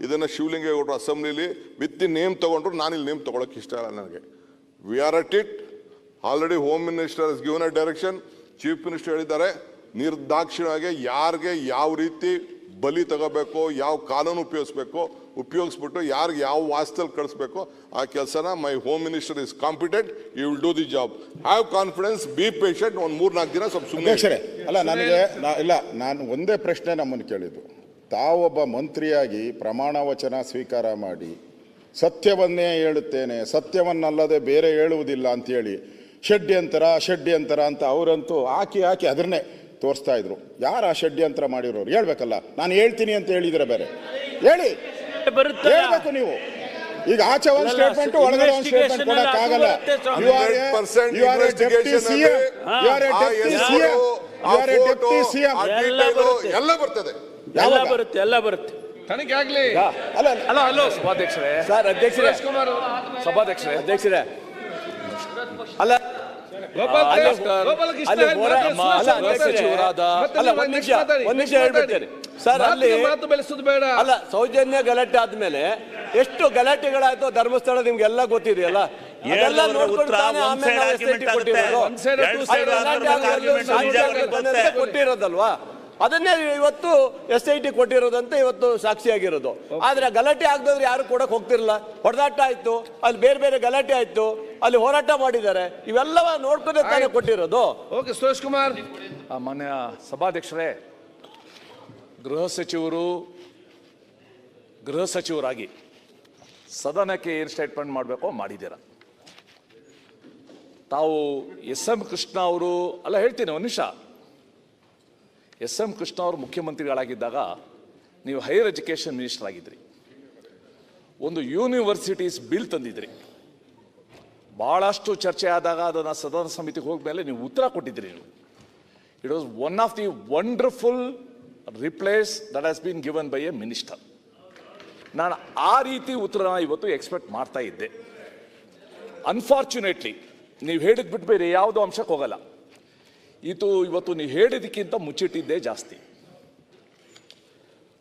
ಇದನ್ನು ಶಿವಲಿಂಗೇಗೌಡರು ಅಸೆಂಬ್ಲಿಲಿ ವಿತ್ ನೇಮ್ ತೊಗೊಂಡ್ರು. ನಾನಿಲ್ಲಿ ನೇಮ್ ತೊಗೊಳಕ್ಕೆ ಇಷ್ಟ ಇಲ್ಲ ನನಗೆ. We are at it. Already home minister is given a direction. Chief minister ಹೇಳಿದ್ದಾರೆ ನಿರ್ದಾಕ್ಷಿಣ್ಯವಾಗಿ ಯಾರಿಗೆ ಯಾವ ರೀತಿ ಬಲಿ ತಗೋಬೇಕು, ಯಾವ ಕಾನೂನು ಉಪಯೋಗಿಸ್ಬಿಟ್ಟು ಯಾರಿಗೆ ಯಾವ ವಾಸ್ತಲ್ಲಿ ಕಳಿಸ್ಬೇಕು ಆ ಕೆಲಸನ my home minister is competent. You will do the job. Have confidence, be patient. ಒಂದು 3-4 ದಿನ ಸ್ವಲ್ಪ ಸುಮ್ಮನೆ.
ಅಲ್ಲ, ನಾನು ಒಂದೇ ಪ್ರಶ್ನೆ ನಮ್ಮನ್ನು ಕೇಳಿದ್ದು. ತಾವೊಬ್ಬ ಮಂತ್ರಿಯಾಗಿ ಪ್ರಮಾಣ ವಚನ ಸ್ವೀಕಾರ ಮಾಡಿ ಸತ್ಯವನ್ನೇ ಹೇಳುತ್ತೇನೆ, ಸತ್ಯವನ್ನಲ್ಲದೆ ಬೇರೆ ಹೇಳುವುದಿಲ್ಲ ಅಂತೇಳಿ ಷಡ್ಯಂತರ ಅಂತ ಅವರಂತೂ ಹಾಕಿ ಅದನ್ನೇ ತೋರಿಸ್ತಾ ಇದ್ರು. ಯಾರು ಆ ಷಡ್ಯಂತ್ರ ಮಾಡಿರೋರು ಹೇಳ್ಬೇಕಲ್ಲ. ನಾನು ಹೇಳ್ತೀನಿ ಅಂತ ಹೇಳಿದ್ರೆ ಬೇರೆ ಹೇಳ್ಬೇಕು ನೀವು. ಈಗ ಆಚೆ ಒಂದು ಸ್ಟೇಟ್ಮೆಂಟ್, ಒಳಗಡೆ ಒಂದು ಸ್ಟೇಟ್ಮೆಂಟ್ ಕೊಡಕ್ಕಾಗಲ್ಲ. You are a deputy CM,
ಎಲ್ಲ ಬರ್ತದೆ.
ಎಲ್ಲ ಬರುತ್ತೆ.
ತನಿಖೆ ಆಗ್ಲಿ.
ಅಲ್ಲ
ಸಭಾಧ್ಯಕ್ಷರೇ,
ಸರ್, ಅಧ್ಯಕ್ಷರೇ,
ಸಭಾಧ್ಯಕ್ಷರೇ,
ಅಲ್ಲ ಸರ್, ಅಲ್ಲಿ ಅಲ್ಲ, ಸೌಜನ್ಯ ಗಲಾಟೆ ಆದ್ಮೇಲೆ ಎಷ್ಟು ಗಲಾಟೆಗಳಾಯ್ತು ಧರ್ಮಸ್ಥಳ ನಿಮ್ಗೆಲ್ಲ ಗೊತ್ತಿದೆಯಲ್ಲ. ಕೊಟ್ಟಿರೋದಲ್ವಾ, ಅದನ್ನೇ ಇವತ್ತು SIT ಕೊಟ್ಟಿರೋದಂತ ಇವತ್ತು ಸಾಕ್ಷಿಯಾಗಿರೋದು. ಆದ್ರೆ ಗಲಾಟೆ ಆಗದವ್ರು ಯಾರು ಕೊಡಕ್ ಹೋಗ್ತಿರಲ್ಲ. ಹೊಡೆದಾಟ ಆಯ್ತು, ಅಲ್ಲಿ ಬೇರೆ ಬೇರೆ ಗಲಾಟೆ ಆಯ್ತು, ಅಲ್ಲಿ ಹೋರಾಟ ಮಾಡಿದ್ದಾರೆ. ಇವೆಲ್ಲವ ನೋಡ್ಕೊಂಡೆ ತಾನೇ ಕೊಟ್ಟಿರೋದು.
ಓಕೆ, ಸುರೇಶ್ ಕುಮಾರ್. ಮಾನ್ಯ ಸಭಾಧ್ಯಕ್ಷರೇ, ಗೃಹ ಸಚಿವರಾಗಿ ಸದನಕ್ಕೆ ಏನು ಸ್ಟೇಟ್ಮೆಂಟ್ ಮಾಡಬೇಕೋ ಮಾಡಿದ್ದೀರ. ತಾವು SM ಕೃಷ್ಣ ಅವರು, ಅಲ್ಲ ಹೇಳ್ತೀನಿ ಒಂದು ನಿಮಿಷ, SM ಕೃಷ್ಣ ಅವರು ಮುಖ್ಯಮಂತ್ರಿಗಳಾಗಿದ್ದಾಗ ನೀವು ಹೈಯರ್ ಎಜುಕೇಷನ್ ಮಿನಿಸ್ಟರ್ ಆಗಿದ್ರಿ. ಒಂದು ಯೂನಿವರ್ಸಿಟೀಸ್ ಬಿಲ್ ತಂದಿದ್ರಿ. ಭಾಳಷ್ಟು ಚರ್ಚೆ ಆದಾಗ ಅದನ್ನು ಸದನ ಸಮಿತಿಗೆ ಹೋದ್ಮೇಲೆ ನೀವು ಉತ್ತರ ಕೊಟ್ಟಿದ್ರಿ. ನೀವು it was one of the wonderful replace that has been given by A minister. ನಾನು ಆ ರೀತಿ ಉತ್ತರನ ಇವತ್ತು ಎಕ್ಸ್ಪೆಕ್ಟ್ ಮಾಡ್ತಾ ಇದ್ದೆ. ಅನ್ಫಾರ್ಚುನೇಟ್ಲಿ ನೀವು ಹೇಳಿದ್ ಬಿಟ್ಟು ಬೇರೆ ಯಾವುದೋ ಅಂಶಕ್ಕೆ ಹೋಗಲ್ಲ. ಇವತ್ತು ನೀವು ಹೇಳಿದಕ್ಕಿಂತ ಮುಚ್ಚಿಟ್ಟಿದ್ದೇ ಜಾಸ್ತಿ.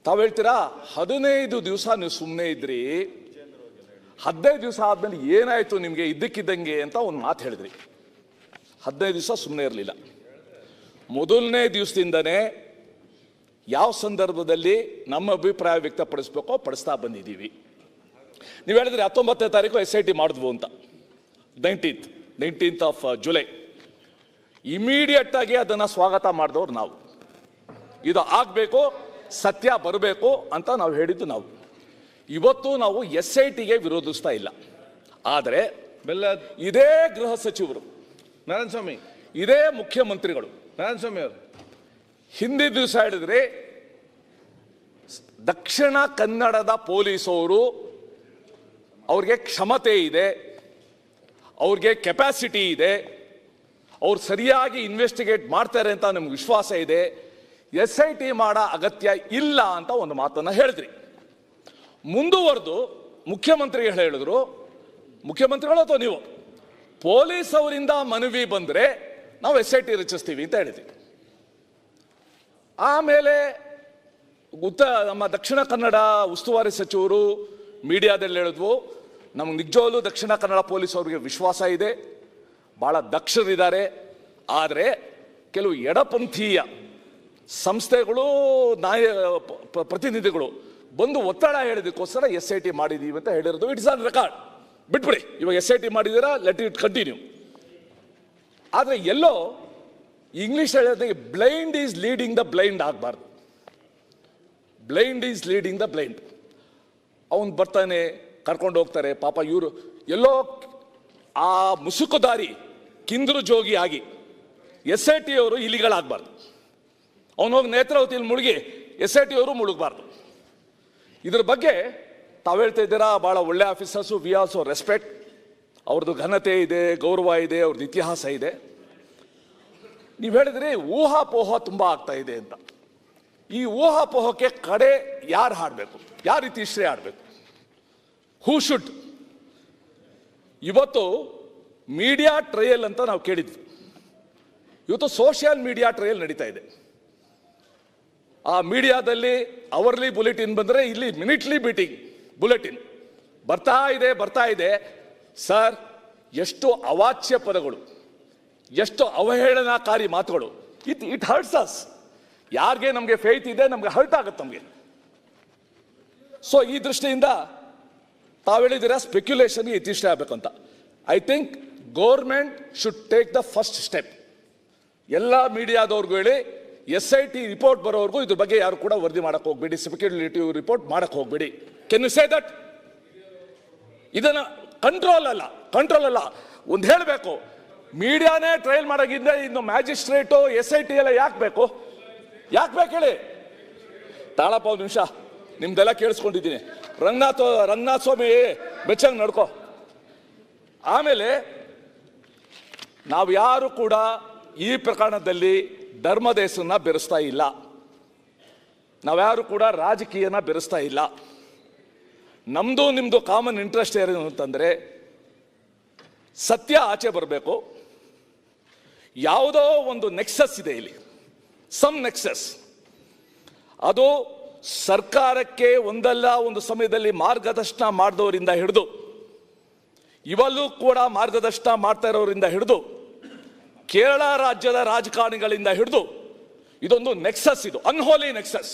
ತಾವು ಹೇಳ್ತೀರಾ 15 ದಿವಸ ನೀವು ಸುಮ್ಮನೆ ಇದ್ರಿ, 15 ದಿವಸ ಆದ್ಮೇಲೆ ಏನಾಯ್ತು ನಿಮಗೆ ಇದ್ದಕ್ಕಿದ್ದಂಗೆ ಅಂತ ಒಂದು ಮಾತು ಹೇಳಿದ್ರಿ. 15 ದಿವಸ ಸುಮ್ಮನೆ ಇರಲಿಲ್ಲ. ಮೊದಲನೇ ದಿವಸದಿಂದನೇ ಯಾವ ಸಂದರ್ಭದಲ್ಲಿ ನಮ್ಮ ಅಭಿಪ್ರಾಯ ವ್ಯಕ್ತಪಡಿಸ್ಬೇಕೋ ಪಡಿಸ್ತಾ ಬಂದಿದ್ದೀವಿ. ನೀವು ಹೇಳಿದ್ರಿ 19ನೇ ತಾರೀಕು SIT ಮಾಡಿದ್ವು ಅಂತ, 19th ಆಫ್ ಜುಲೈ. ಇಮಿಡಿಯೇಟ್ ಆಗಿ ಅದನ್ನು ಸ್ವಾಗತ ಮಾಡಿದವ್ರು ನಾವು. ಇದು ಆಗಬೇಕು, ಸತ್ಯ ಬರಬೇಕು ಅಂತ ನಾವು ಹೇಳಿದ್ದು ನಾವು. ಇವತ್ತು ನಾವು SITಗೆ ವಿರೋಧಿಸ್ತಾ ಇಲ್ಲ. ಆದರೆ ಇದೇ ಗೃಹ ಸಚಿವರು,
ನಾರಾಯಣಸ್ವಾಮಿ,
ಇದೇ ಮುಖ್ಯಮಂತ್ರಿಗಳು
ನಾರಾಯಣಸ್ವಾಮಿ ಅವರು
ಹಿಂದಿನ ದಿವಸ ಹೇಳಿದ್ರೆ ದಕ್ಷಿಣ ಕನ್ನಡದ ಪೊಲೀಸವರು ಅವ್ರಿಗೆ ಕ್ಷಮತೆ ಇದೆ, ಅವ್ರಿಗೆ ಕೆಪಾಸಿಟಿ ಇದೆ, ಅವ್ರು ಸರಿಯಾಗಿ ಇನ್ವೆಸ್ಟಿಗೇಟ್ ಮಾಡ್ತಾರೆ ಅಂತ ನಮ್ಗೆ ವಿಶ್ವಾಸ ಇದೆ, SIT ಮಾಡೋ ಅಗತ್ಯ ಇಲ್ಲ ಅಂತ ಒಂದು ಮಾತನ್ನು ಹೇಳಿದ್ರಿ. ಮುಂದುವರೆದು ಮುಖ್ಯಮಂತ್ರಿಗಳು ಹೇಳಿದ್ರು, ಮುಖ್ಯಮಂತ್ರಿಗಳು ಅಥವಾ ನೀವು, ಪೊಲೀಸ್ ಅವರಿಂದ ಮನವಿ ಬಂದರೆ ನಾವು SIT ರಚಿಸ್ತೀವಿ ಅಂತ ಹೇಳಿದ್ವಿ. ಆಮೇಲೆ ನಮ್ಮ ದಕ್ಷಿಣ ಕನ್ನಡ ಉಸ್ತುವಾರಿ ಸಚಿವರು ಮೀಡಿಯಾದಲ್ಲಿ ಹೇಳಿದ್ವು, ನಮಗೆ ನಿಜವಾಗ್ಲೂ ದಕ್ಷಿಣ ಕನ್ನಡ ಪೊಲೀಸ್ ಅವರಿಗೆ ವಿಶ್ವಾಸ ಇದೆ, ಭಾಳ ದಕ್ಷರಿದ್ದಾರೆ. ಆದರೆ ಕೆಲವು ಎಡಪಂಥೀಯ ಸಂಸ್ಥೆಗಳು, ಪ್ರತಿನಿಧಿಗಳು ಬಂದು ಒತ್ತಡ ಹೇಳಿದಕ್ಕೋಸ್ಕರ SIT ಮಾಡಿದ್ದೀವಿ ಅಂತ ಹೇಳಿರೋದು. It's on record. ಬಿಟ್ಬಿಡಿ, ಇವಾಗ SIT ಮಾಡಿದ್ದೀರಾ, ಲೆಟ್ ಇಟ್ ಕಂಟಿನ್ಯೂ. ಆದರೆ ಎಲ್ಲೋ ಇಂಗ್ಲಿಷ್ ಹೇಳೋದಕ್ಕೆ blind is leading the blind ಆಗಬಾರ್ದು. Blind is leading the blind. ಅವನು ಬರ್ತಾನೆ, ಕರ್ಕೊಂಡು ಹೋಗ್ತಾರೆ. ಪಾಪ ಇವರು ಎಲ್ಲೋ ಆ ಮುಸುಕುದಾರಿ ಕಿಂದ್ರು ಜೋಗಿ ಆಗಿ SIT ಅವರು ಇಲಿಗಳಾಗಬಾರ್ದು. ಅವನೋಗಿ ನೇತ್ರಾವತಿಯಲ್ಲಿ ಮುಳುಗಿ SIT ಅವರು ಮುಳುಗಬಾರ್ದು. ಇದ್ರ ಬಗ್ಗೆ ತಾವು ಹೇಳ್ತಾ ಇದ್ದೀರಾ, ಭಾಳ ಒಳ್ಳೆ ಆಫೀಸರ್ಸು, ವಿ ಆಲ್ಸೋ ರೆಸ್ಪೆಕ್ಟ್. ಅವ್ರದ್ದು ಘನತೆ ಇದೆ, ಗೌರವ ಇದೆ, ಅವ್ರದ್ದು ಇತಿಹಾಸ ಇದೆ. ನೀವು ಹೇಳಿದ್ರಿ ಊಹಾಪೋಹ ತುಂಬ ಆಗ್ತಾ ಇದೆ ಅಂತ. ಈ ಊಹಾಪೋಹಕ್ಕೆ ಕಡೆ ಯಾರು ಹಾಡಬೇಕು, ಯಾವ ರೀತಿ ಶ್ರೇ ಆಡಬೇಕು, ಹೂ ಶುಡ್? ಇವತ್ತು ಮೀಡಿಯಾ ಟ್ರಯಲ್ ಅಂತ ನಾವು ಕೇಳಿದ್ವಿ. ಇವತ್ತು ಸೋಷಿಯಲ್ ಮೀಡಿಯಾ ಟ್ರಯಲ್ ನಡೀತಾ ಇದೆ. ಆ ಮೀಡಿಯಾದಲ್ಲಿ ಅವರ್ಲಿ ಬುಲೆಟಿನ್ ಬಂದರೆ ಇಲ್ಲಿ ಮಿನಿಟ್ಲಿ ಮೀಟಿಂಗ್ ಬುಲೆಟಿನ್ ಬರ್ತಾ ಇದೆ. ಸರ್, ಎಷ್ಟು ಅವಾಚ್ಯ ಪದಗಳು, ಎಷ್ಟು ಅವಹೇಳನಕಾರಿ ಮಾತುಗಳು. It hertz us. ಯಾರಿಗೆ ನಮಗೆ ಫೇತ್ ಇದೆ ನಮಗೆ ಹರ್ಟ್ ಆಗುತ್ತೆ ನಮಗೆ. ಸೊ ಈ ದೃಷ್ಟಿಯಿಂದ ತಾವು ಹೇಳಿದಿರ ಸ್ಪೆಕ್ಯುಲೇಷನ್ಗೆ ಇತಿಷ್ಠೆ ಆಗಬೇಕಂತ. I think government should take the first step. ಎಲ್ಲ ಮೀಡಿಯಾದವ್ರಿಗೂ ಹೇಳಿ, SIT ರಿಪೋರ್ಟ್ ಬರೋವರೆಗೂ ಇದ್ರ ಬಗ್ಗೆ ಯಾರು ಕೂಡ ವರದಿ ಮಾಡಕ್ಕೆ ಹೋಗ್ಬೇಡಿ, ಸ್ಪೆಕ್ಯುಲೇಟಿವ್ ರಿಪೋರ್ಟ್ ಮಾಡಕ್ಕೆ ಹೋಗ್ಬೇಡಿ. Can you say that? ಇದನ್ನ ಕಂಟ್ರೋಲ್ ಅಲ್ಲ ಒಂದು ಹೇಳಬೇಕು. ಮೀಡಿಯಾನೇ ಟ್ರಯಲ್ ಮಾಡೋಗಿದ್ರೆ ಇನ್ನು ಮ್ಯಾಜಿಸ್ಟ್ರೇಟು SIT ಎಲ್ಲ ಯಾಕೆ ಬೇಕು ಹೇಳಿ? ತಾಳಪ್ಪ ಒಂದು ನಿಮಿಷ, ನಿಮ್ದೆಲ್ಲ ಕೇಳಿಸ್ಕೊಂಡಿದ್ದೀನಿ. ರಂಗನಾಥ್ ಸ್ವಾಮಿ ಬೆಚ್ಚಂಗ್ ನಡ್ಕೋ. ಆಮೇಲೆ ನಾವು ಯಾರು ಕೂಡ ಈ ಪ್ರಕರಣದಲ್ಲಿ ಧರ್ಮದ ಹೆಸರನ್ನ ಬೆರೆಸ್ತಾ ಇಲ್ಲ, ನಾವ್ಯಾರು ಕೂಡ ರಾಜಕೀಯನ ಬೆರೆಸ್ತಾ ಇಲ್ಲ. ನಮ್ದು ನಿಮ್ದು ಕಾಮನ್ ಇಂಟ್ರೆಸ್ಟ್ ಏನು ಅಂತಂದ್ರೆ ಸತ್ಯ ಆಚೆ ಬರಬೇಕು. ಯಾವುದೋ ಒಂದು ನೆಕ್ಸಸ್ ಇದೆ ಇಲ್ಲಿ, ಸಮ್ ನೆಕ್ಸಸ್. ಅದು ಸರ್ಕಾರಕ್ಕೆ ಒಂದಲ್ಲ ಒಂದು ಸಮಯದಲ್ಲಿ ಮಾರ್ಗದರ್ಶನ ಮಾಡಿದವರಿಂದ ಹಿಡಿದು, ಇವಲ್ಲೂ ಕೂಡ ಮಾರ್ಗದರ್ಶನ ಮಾಡ್ತಾ ಇರೋರಿಂದ ಹಿಡಿದು, ಕೇರಳ ರಾಜ್ಯದ ರಾಜಕಾರಣಿಗಳಿಂದ ಹಿಡಿದು ಇದೊಂದು ನೆಕ್ಸಸ್, ಇದು ಅನ್ಹೋಲಿ ನೆಕ್ಸಸ್.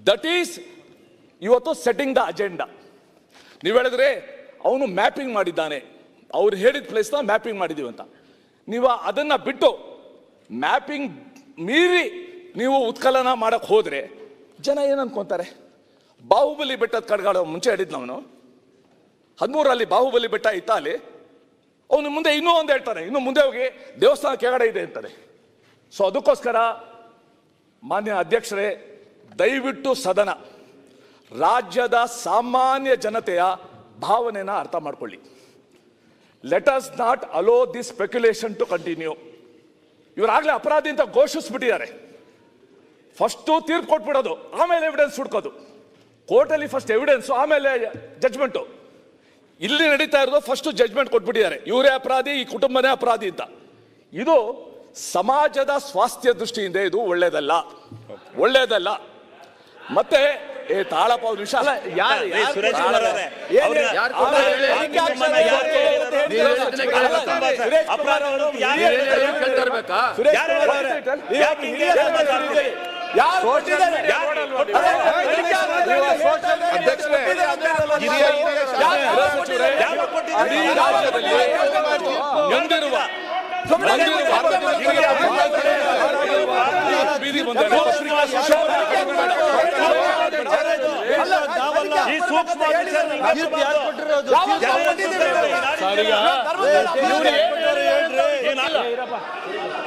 ದಟ್ ಈಸ್ ಇವತ್ತು ಸೆಟ್ಟಿಂಗ್ ದ ಅಜೆಂಡಾ. ನೀವು ಹೇಳಿದ್ರೆ ಅವನು ಮ್ಯಾಪಿಂಗ್ ಮಾಡಿದ್ದಾನೆ, ಅವ್ರು ಹೇಳಿದ ಪ್ಲೇಸ್ನ ಮ್ಯಾಪಿಂಗ್ ಮಾಡಿದೀವಿ ಅಂತ. ನೀವು ಅದನ್ನ ಬಿಟ್ಟು ಮ್ಯಾಪಿಂಗ್ ಮೀರಿ ನೀವು ಉತ್ಕಲನ ಮಾಡಕ್ ಹೋದ್ರೆ ಜನ ಏನು ಅನ್ಕೊಂತಾರೆ? ಬಾಹುಬಲಿ ಬೆಟ್ಟದ ಕಡ್ಗಾಡೋ ಮುಂಚೆ ಹೇಳಿದ್ ಅವನು 13ರಲ್ಲಿ ಬಾಹುಬಲಿ ಬೆಟ್ಟ ಇತ್ತ ಅಲ್ಲಿ. ಅವನು ಮುಂದೆ ಇನ್ನೂ ಒಂದು ಹೇಳ್ತಾನೆ, ಇನ್ನು ಮುಂದೆ ಹೋಗಿ ದೇವಸ್ಥಾನ ಕೆಳಗಡೆ ಇದೆ ಅಂತಾನೆ. ಸೊ ಅದಕ್ಕೋಸ್ಕರ ಮಾನ್ಯ ಅಧ್ಯಕ್ಷರೇ, ದಯವಿಟ್ಟು ಸದನ ರಾಜ್ಯದ ಸಾಮಾನ್ಯ ಜನತೆಯ ಭಾವನೆನ ಅರ್ಥ ಮಾಡ್ಕೊಳ್ಳಿ. Let us not allow this speculation to continue. ಇವರಾಗಲೇ ಅಪರಾಧಿ ಅಂತ ಘೋಷಿಸ್ಬಿಟ್ಟಿದ್ದಾರೆ. ಫಸ್ಟು ತೀರ್ಪು ಕೊಟ್ಬಿಡೋದು, ಆಮೇಲೆ ಎವಿಡೆನ್ಸ್ ಹುಡ್ಕೋದು. ಕೋರ್ಟಲ್ಲಿ ಫಸ್ಟ್ ಎವಿಡೆನ್ಸ್, ಆಮೇಲೆ ಜಡ್ಜ್ಮೆಂಟು. ಇಲ್ಲಿ ನಡೀತಾ ಇರೋದು ಫಸ್ಟ್ ಜಡ್ಜ್ಮೆಂಟ್ ಕೊಟ್ಬಿಟ್ಟಿದ್ದಾರೆ, ಇವರೇ ಅಪರಾಧಿ, ಈ ಕುಟುಂಬನೇ ಅಪರಾಧಿ ಅಂತ. ಇದು ಸಮಾಜದ ಸ್ವಾಸ್ಥ್ಯ ದೃಷ್ಟಿಯಿಂದ ಇದು ಒಳ್ಳೇದಲ್ಲ. ಮತ್ತೆ ತಾಳಪ್ಪ ಒಂದು ವಿಷಯ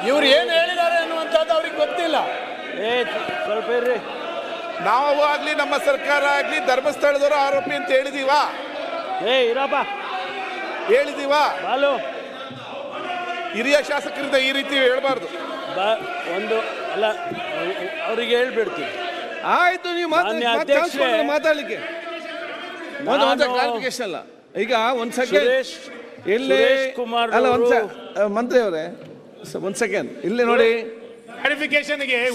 ಇವ್ರು ಏನ್ ಹೇಳಿದ್ದಾರೆ ಅನ್ನುವಂಥದ್ದು ಅವ್ರಿಗೆ ಗೊತ್ತಿಲ್ಲ. ಸ್ವಲ್ಪ ಇರ್ರಿ.
ನಾವು ಆಗ್ಲಿ ನಮ್ಮ ಸರ್ಕಾರ ಆಗ್ಲಿ ಧರ್ಮಸ್ಥಳದವರು ಆರೋಪಿ ಅಂತ ಹೇಳಿದೀವಾ? ಹೇಳಿದೀವಾ? ಹಿರಿಯ ಶಾಸಕರಿಂದ ಈ ರೀತಿ ಹೇಳ್ಬಾರ್ದು.
ಒಂದು ಅಲ್ಲ, ಅವರಿಗೆ ಹೇಳ್ಬಿಡ್ತೀವಿ.
ಆಯ್ತು, ನೀವು ಮಾತಾಡ್ಲಿಕ್ಕೆ ಕ್ಲಾರಿಫಿಕೇಶನ್ ಅಲ್ಲ. ಈಗ ಒಂದ್ ಸೆಕೆಂಡ್ ಇಲ್ಲಿ ಅಲ್ಲ, ಮಂತ್ರಿ ಅವರೇ ಒಂದ್ ಸೆಕೆಂಡ್ ಇಲ್ಲಿ ನೋಡಿ.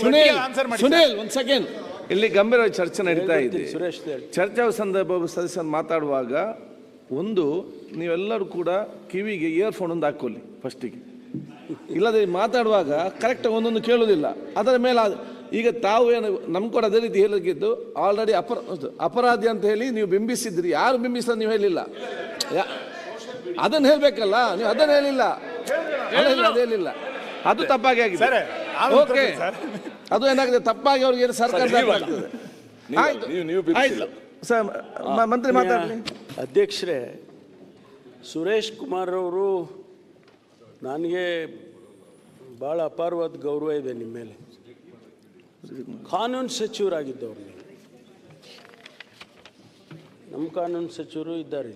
ಸುನೀಲ್ ಒಂದ್ ಸೆಕೆಂಡ್, ಇಲ್ಲಿ ಗಂಭೀರವಾಗಿ ಚರ್ಚೆ ನಡೀತಾ ಇದೆ. ಚರ್ಚಾ ಸಂದರ್ಭ ಸದಸ್ಯರು ಮಾತಾಡುವಾಗ ಒಂದು ನೀವೆಲ್ಲರೂ ಕೂಡ ಕಿವಿಗೆ ಇಯರ್ಫೋನ್ ಒಂದು ಹಾಕೊಳ್ಳಿ ಫಸ್ಟಿಗೆ. ಇಲ್ಲದೆ ಮಾತಾಡುವಾಗ ಕರೆಕ್ಟಾಗಿ ಒಂದೊಂದು ಕೇಳೋದಿಲ್ಲ. ಅದರ ಮೇಲೆ ಈಗ ತಾವು ಏನು ನಮ್ಗೆ ಕೂಡ ಅದೇ ರೀತಿ ಹೇಳಿದ್ದು, ಆಲ್ರೆಡಿ ಅಪರಾಧಿ ಅಂತ ಹೇಳಿ ನೀವು ಬಿಂಬಿಸಿದ್ರಿ. ಯಾರು ಬಿಂಬಿಸ ನೀವು ಹೇಳಿಲ್ಲ, ಅದನ್ನು ಹೇಳ್ಬೇಕಲ್ಲ, ನೀವು ಅದನ್ನು ಹೇಳಿಲ್ಲ. ಅದೇನಿಲ್ಲ, ಅದು ತಪ್ಪಾಗಿ ಆಗಿದೆ. ಓಕೆ, ಅದು ಏನಾಗಿದೆ ತಪ್ಪಾಗಿ ಅವ್ರಿಗೆ ಏನು ಸರ್ಕಾರ ಮಂತ್ರಿ ಮಾತಾಡಲಿ.
ಅಧ್ಯಕ್ಷರೇ, ಸುರೇಶ್ ಕುಮಾರ್ ಅವರು ನನಗೆ ಭಾಳ ಅಪಾರವಾದ ಗೌರವ ಇದೆ ನಿಮ್ಮ ಮೇಲೆ. ಕಾನೂನು ಸಚಿವರಾಗಿದ್ದವ್ರು ನೀವು. ನಮ್ಮ ಕಾನೂನು ಸಚಿವರು ಇದ್ದಾರೆ.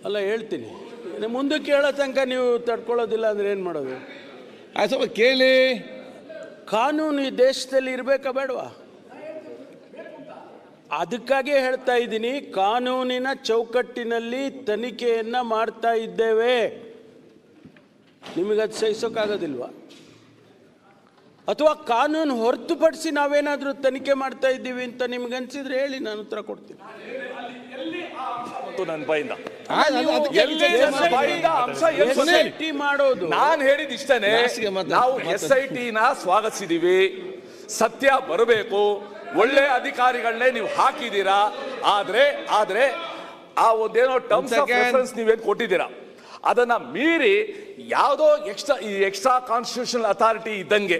ಅಲ್ಲ ಹೇಳ್ತೀನಿ, ಇನ್ನು ಮುಂದಕ್ಕೆ ಹೇಳೋ ತನಕ ನೀವು ತಡ್ಕೊಳ್ಳೋದಿಲ್ಲ ಅಂದ್ರೆ ಏನು ಮಾಡೋದು?
ಆಯ್ತು, ಸ್ವಲ್ಪ ಕೇಳಿ.
ಕಾನೂನು ಈ ದೇಶದಲ್ಲಿ ಇರಬೇಕಾ ಬೇಡವಾ? ಅದಕ್ಕಾಗಿ ಹೇಳ್ತಾ ಇದ್ದೀನಿ, ಕಾನೂನಿನ ಚೌಕಟ್ಟಿನಲ್ಲಿ ತನಿಖೆಯನ್ನ ಮಾಡ್ತಾ ಇದ್ದೇವೆ. ನಿಮಗದು ಸಹಿಸೋಕ್ಕಾಗೋದಿಲ್ವಾ? ಅಥವಾ ಕಾನೂನು ಹೊರತುಪಡಿಸಿ ನಾವೇನಾದರೂ ತನಿಖೆ ಮಾಡ್ತಾ ಇದ್ದೀವಿ ಅಂತ ನಿಮ್ಗನ್ಸಿದ್ರೆ ಹೇಳಿ, ನಾನು ಉತ್ತರ ಕೊಡ್ತೀನಿ.
ನನ್ನ ಬಾಯಿಂದ
ಮಾಡೋದು
ನಾನು ಹೇಳಿದ ಇಷ್ಟನೇ. ನಾವು SIT ನ ಸ್ವಾಗತಿಸಿದೀವಿ. ಸತ್ಯ ಬರಬೇಕು. ಒಳ್ಳೆ ಅಧಿಕಾರಿಗಳನ್ನೇ ನೀವು ಹಾಕಿದ್ದೀರಾ. ಆದ್ರೆ ಆ ಒಂದೇನೋ ಟರ್ಮ್ಸ್ ಆಫ್ ರೆಫರೆನ್ಸ್ ನೀವೇನು ಕೊಟ್ಟಿದ್ದೀರಾ, ಅದನ್ನ ಮೀರಿ ಯಾವುದೋ ಎಕ್ಸ್ಟ್ರಾ ಕಾನ್ಸ್ಟಿಟ್ಯೂಷನಲ್ ಅಥಾರಿಟಿ ಇದ್ದಂಗೆ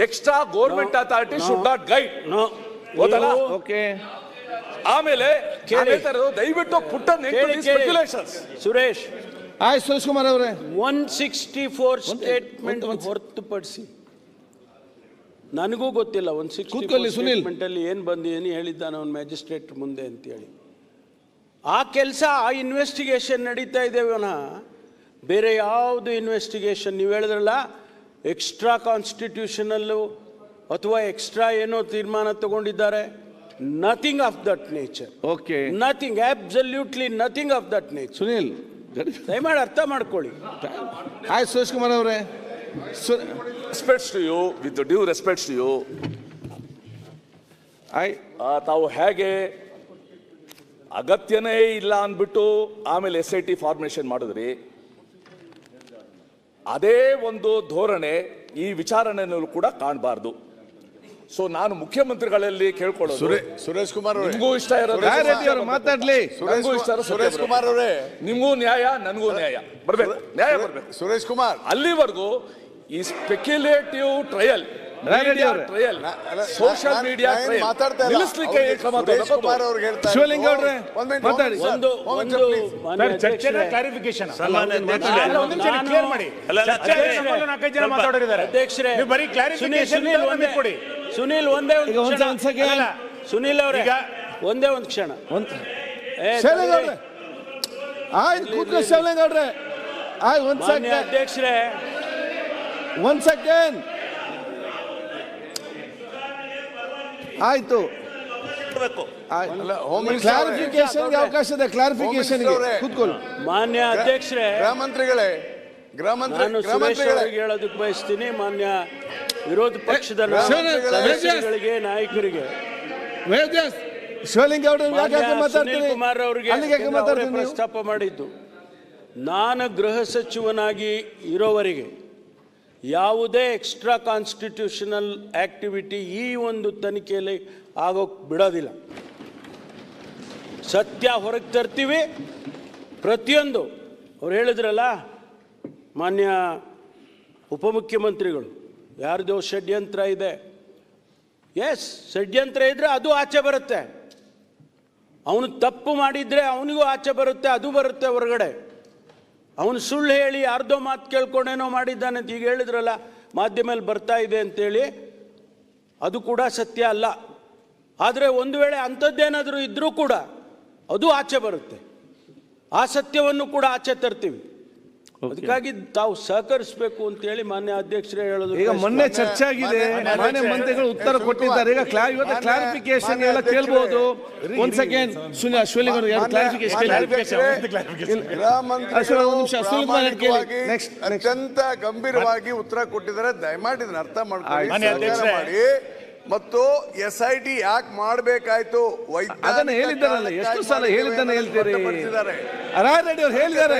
extra government authority should not guide.
Okay,
ಆಮೇಲೆ ದಯವಿಟ್ಟು ಪುಟ್ಟ ಸ್ಪೆಕ್ಯುಲೇಷನ್ಸ್.
ಸುರೇಶ್,
ಆಯ್ತು ಸುರೇಶ್ ಕುಮಾರ್ ಅವರೇ,
164 ಸ್ಟೇಟ್ಮೆಂಟ್ ಹೊರತುಪಡಿಸಿ ನನಗೂ ಗೊತ್ತಿಲ್ಲ 164 ಸ್ಟೇಟ್ಮೆಂಟ್ ಅಲ್ಲಿ ಏನು ಬಂದಿದ್ದೀನಿ ಹೇಳಿದ್ದಾನೆ ಅವನು ಮ್ಯಾಜಿಸ್ಟ್ರೇಟ್ ಮುಂದೆ ಅಂತೇಳಿ. ಆ ಕೆಲಸ, ಆ ಇನ್ವೆಸ್ಟಿಗೇಷನ್ ನಡೀತಾ ಇದ್ದೇವನ. ಬೇರೆ ಯಾವುದು ಇನ್ವೆಸ್ಟಿಗೇಷನ್ ನೀವು ಹೇಳಿದ್ರಲ್ಲ, ಎಕ್ಸ್ಟ್ರಾ ಕಾನ್ಸ್ಟಿಟ್ಯೂಷನಲ್ಲು ಅಥವಾ ಎಕ್ಸ್ಟ್ರಾ ಏನೋ ತೀರ್ಮಾನ ತಗೊಂಡಿದ್ದಾರೆ, nothing of that nature.
Okay,
nothing, absolutely nothing of that nature.
Sunil
ದಯಮಾಡಿ ಅರ್ಥ ಮಾಡ್ಕೊಳ್ಳಿ.
ಆಯ್ತು ಸುರೇಶ್ ಕುಮಾರ್ ಅವರೇ,
respects to you, with due respects to you. ತಾವು ಹೇಗೆ ಅಗತ್ಯನೇ ಇಲ್ಲ ಅಂದ್ಬಿಟ್ಟು ಆಮೇಲೆ SIT ಫಾರ್ಮೇಷನ್ ಮಾಡಿದ್ರಿ, ಅದೇ ಒಂದು ಧೋರಣೆ ಈ ವಿಚಾರಣೆಯಲ್ಲೂ ಕೂಡ ಕಾಣಬಾರ್ದು. ಸೊ ನಾನು ಮುಖ್ಯಮಂತ್ರಿಗಳಲ್ಲಿ ಕೇಳ್ಕೊಳ್ಳೋದು,
ಸುರೇಶ್ ಕುಮಾರ್
ನಿಮಗೂ ಇಷ್ಟ ಇರೋದು
ಮಾತಾಡ್ಲಿ.
ಸುರೇಶ್ ಕುಮಾರ್ ಅವರೇ,
ನಿಮಗೂ ನ್ಯಾಯ, ನನಗೂ ನ್ಯಾಯ ಬರ್ಬೇಕು, ನ್ಯಾಯ ಬರ್ಬೇಕು.
ಸುರೇಶ್ ಕುಮಾರ್,
ಅಲ್ಲಿವರೆಗೂ ಈ ಸ್ಪೆಕ್ಯುಲೇಟಿವ್ ಟ್ರಯಲ್, ಸೋಷಿಯಲ್ ಮೀಡಿಯಾ ನಿಲ್ಲಿಸಲಿಕ್ಕೆ
ಶಿವಲಿಂಗ ಅವ್ರೆ ಮಾತಾಡಿ.
ಕ್ಲಾರಿಫಿಕೇಶನ್ ಕೊಡಿ.
ಸುನೀಲ್ ಒಂದೇ ಸುನೀಲ್ ಅವರೇ ಒಂದೇ ಒಂದು ಕ್ಷಣ.
ಶಿವಲಿಂಗ ಅವ್ರೆ ಆಯ್ತು ಕೂತ್ಕೊ. ಶಿವಲಿಂಗ ಅವ್ರೆ ಆಯ್ತು, ಒಂದ್ ಸೆಕೆಂಡ್
ಅಧ್ಯಕ್ಷರೇ,
ಒಂದ್ ಸೆಕೆಂಡ್
ಆಯ್ತು. ಕ್ಲಾರಿಫಿಕೇಶನ್ ಅವಕಾಶ ಇದೆ. ಕ್ಲಾರಿಫಿಕೇಶನ್ ಕೂತ್ಕೊಳ್ಳಿ.
ಮಾನ್ಯ ಅಧ್ಯಕ್ಷರೇ,
ಗೃಹಮಂತ್ರಿಗಳೇ,
ನಾನು ಸುರೇಶ್ ಅವರಿಗೆ ಹೇಳೋದಕ್ಕೆ ಬಯಸ್ತೀನಿ, ಮಾನ್ಯ ವಿರೋಧ ಪಕ್ಷದ ಸದಸ್ಯರಿಗೆ, ನಾಯಕರಿಗೆ,
ಶಿವಲಿಂಗ
ಸುನೀಲ್ ಕುಮಾರ್ ಅವರಿಗೆ ಪ್ರಸ್ತಾಪ ಮಾಡಿದ್ದು, ನಾನು ಗೃಹ ಸಚಿವನಾಗಿ ಇರೋವರೆಗೆ ಯಾವುದೇ ಎಕ್ಸ್ಟ್ರಾ ಕಾನ್ಸ್ಟಿಟ್ಯೂಷನಲ್ ಆಕ್ಟಿವಿಟಿ ಈ ಒಂದು ತನಿಖೆಯಲ್ಲಿ ಆಗೋಕ್ಕೆ ಬಿಡೋದಿಲ್ಲ. ಸತ್ಯ ಹೊರಗೆ ತರ್ತೀವಿ. ಪ್ರತಿಯೊಂದು ಅವ್ರು ಹೇಳಿದ್ರಲ್ಲ ಮಾನ್ಯ ಉಪಮುಖ್ಯಮಂತ್ರಿಗಳು, ಯಾರ್ದೋ ಷಡ್ಯಂತ್ರ ಇದೆ. ಎಸ್, ಷಡ್ಯಂತ್ರ ಇದ್ರೆ ಅದು ಆಚೆ ಬರುತ್ತೆ. ಅವನು ತಪ್ಪು ಮಾಡಿದ್ರೆ ಅವನಿಗೂ ಆಚೆ ಬರುತ್ತೆ, ಅದು ಬರುತ್ತೆ ಹೊರಗಡೆ. ಅವನು ಸುಳ್ಳು ಹೇಳಿ ಯಾರ್ದೋ ಮಾತು ಕೇಳ್ಕೊಂಡೇನೋ ಮಾಡಿದ್ದಾನೆ ಅಂತ ಈಗ ಹೇಳಿದ್ರಲ್ಲ, ಮಾಧ್ಯಮದಲ್ಲಿ ಬರ್ತಾ ಇದೆ ಅಂತೇಳಿ, ಅದು ಕೂಡ ಸತ್ಯ ಅಲ್ಲ. ಆದರೆ ಒಂದು ವೇಳೆ ಅಂಥದ್ದೇನಾದರೂ ಇದ್ದರೂ ಕೂಡ ಅದು ಆಚೆ ಬರುತ್ತೆ. ಆ ಸತ್ಯವನ್ನು ಕೂಡ ಆಚೆ ತರ್ತೀವಿ. ಅದಕ್ಕಾಗಿ ತಾವು ಸಹಕರಿಸಬೇಕು ಅಂತೇಳಿ ಮಾನ್ಯ ಅಧ್ಯಕ್ಷರೇ ಹೇಳೋದು.
ಈಗ ಮೊನ್ನೆ ಚರ್ಚೆ ಆಗಿದೆ, ಮಾನ್ಯ ಮಂತ್ರಿಗಳು ಉತ್ತರ ಕೊಟ್ಟಿದ್ದಾರೆ. ಈಗ ಇವತ್ತು ಕ್ಲಾರಿಫಿಕೇಶನ್ ಎಲ್ಲ ಕೇಳಬಹುದು. ಒಂದ್ ಸೆಕೆಂಡ್ ಶಿವಲಿಂಗ
ಅತ್ಯಂತ ಗಂಭೀರವಾಗಿ ಉತ್ತರ ಕೊಟ್ಟಿದ್ದಾರೆ. ದಯಮಾಡಿ ಇದನ್ನ ಅರ್ಥ ಮಾಡ್ಕೊಳ್ಳಿ. ಮತ್ತು SIT ಯಾಕೆ ಮಾಡಬೇಕಾಯ್ತು
ಅದನ್ನ ಹೇಳಿದ್ದಾರಲ್ಲ, ಎಷ್ಟು ಸಲ ಹೇಳಿದ್ದಾನೆ ಹೇಳ್ತೀರಿ. ರೆಡ್ಡಿ ಅವ್ರು ಹೇಳಿದ್ದಾರೆ,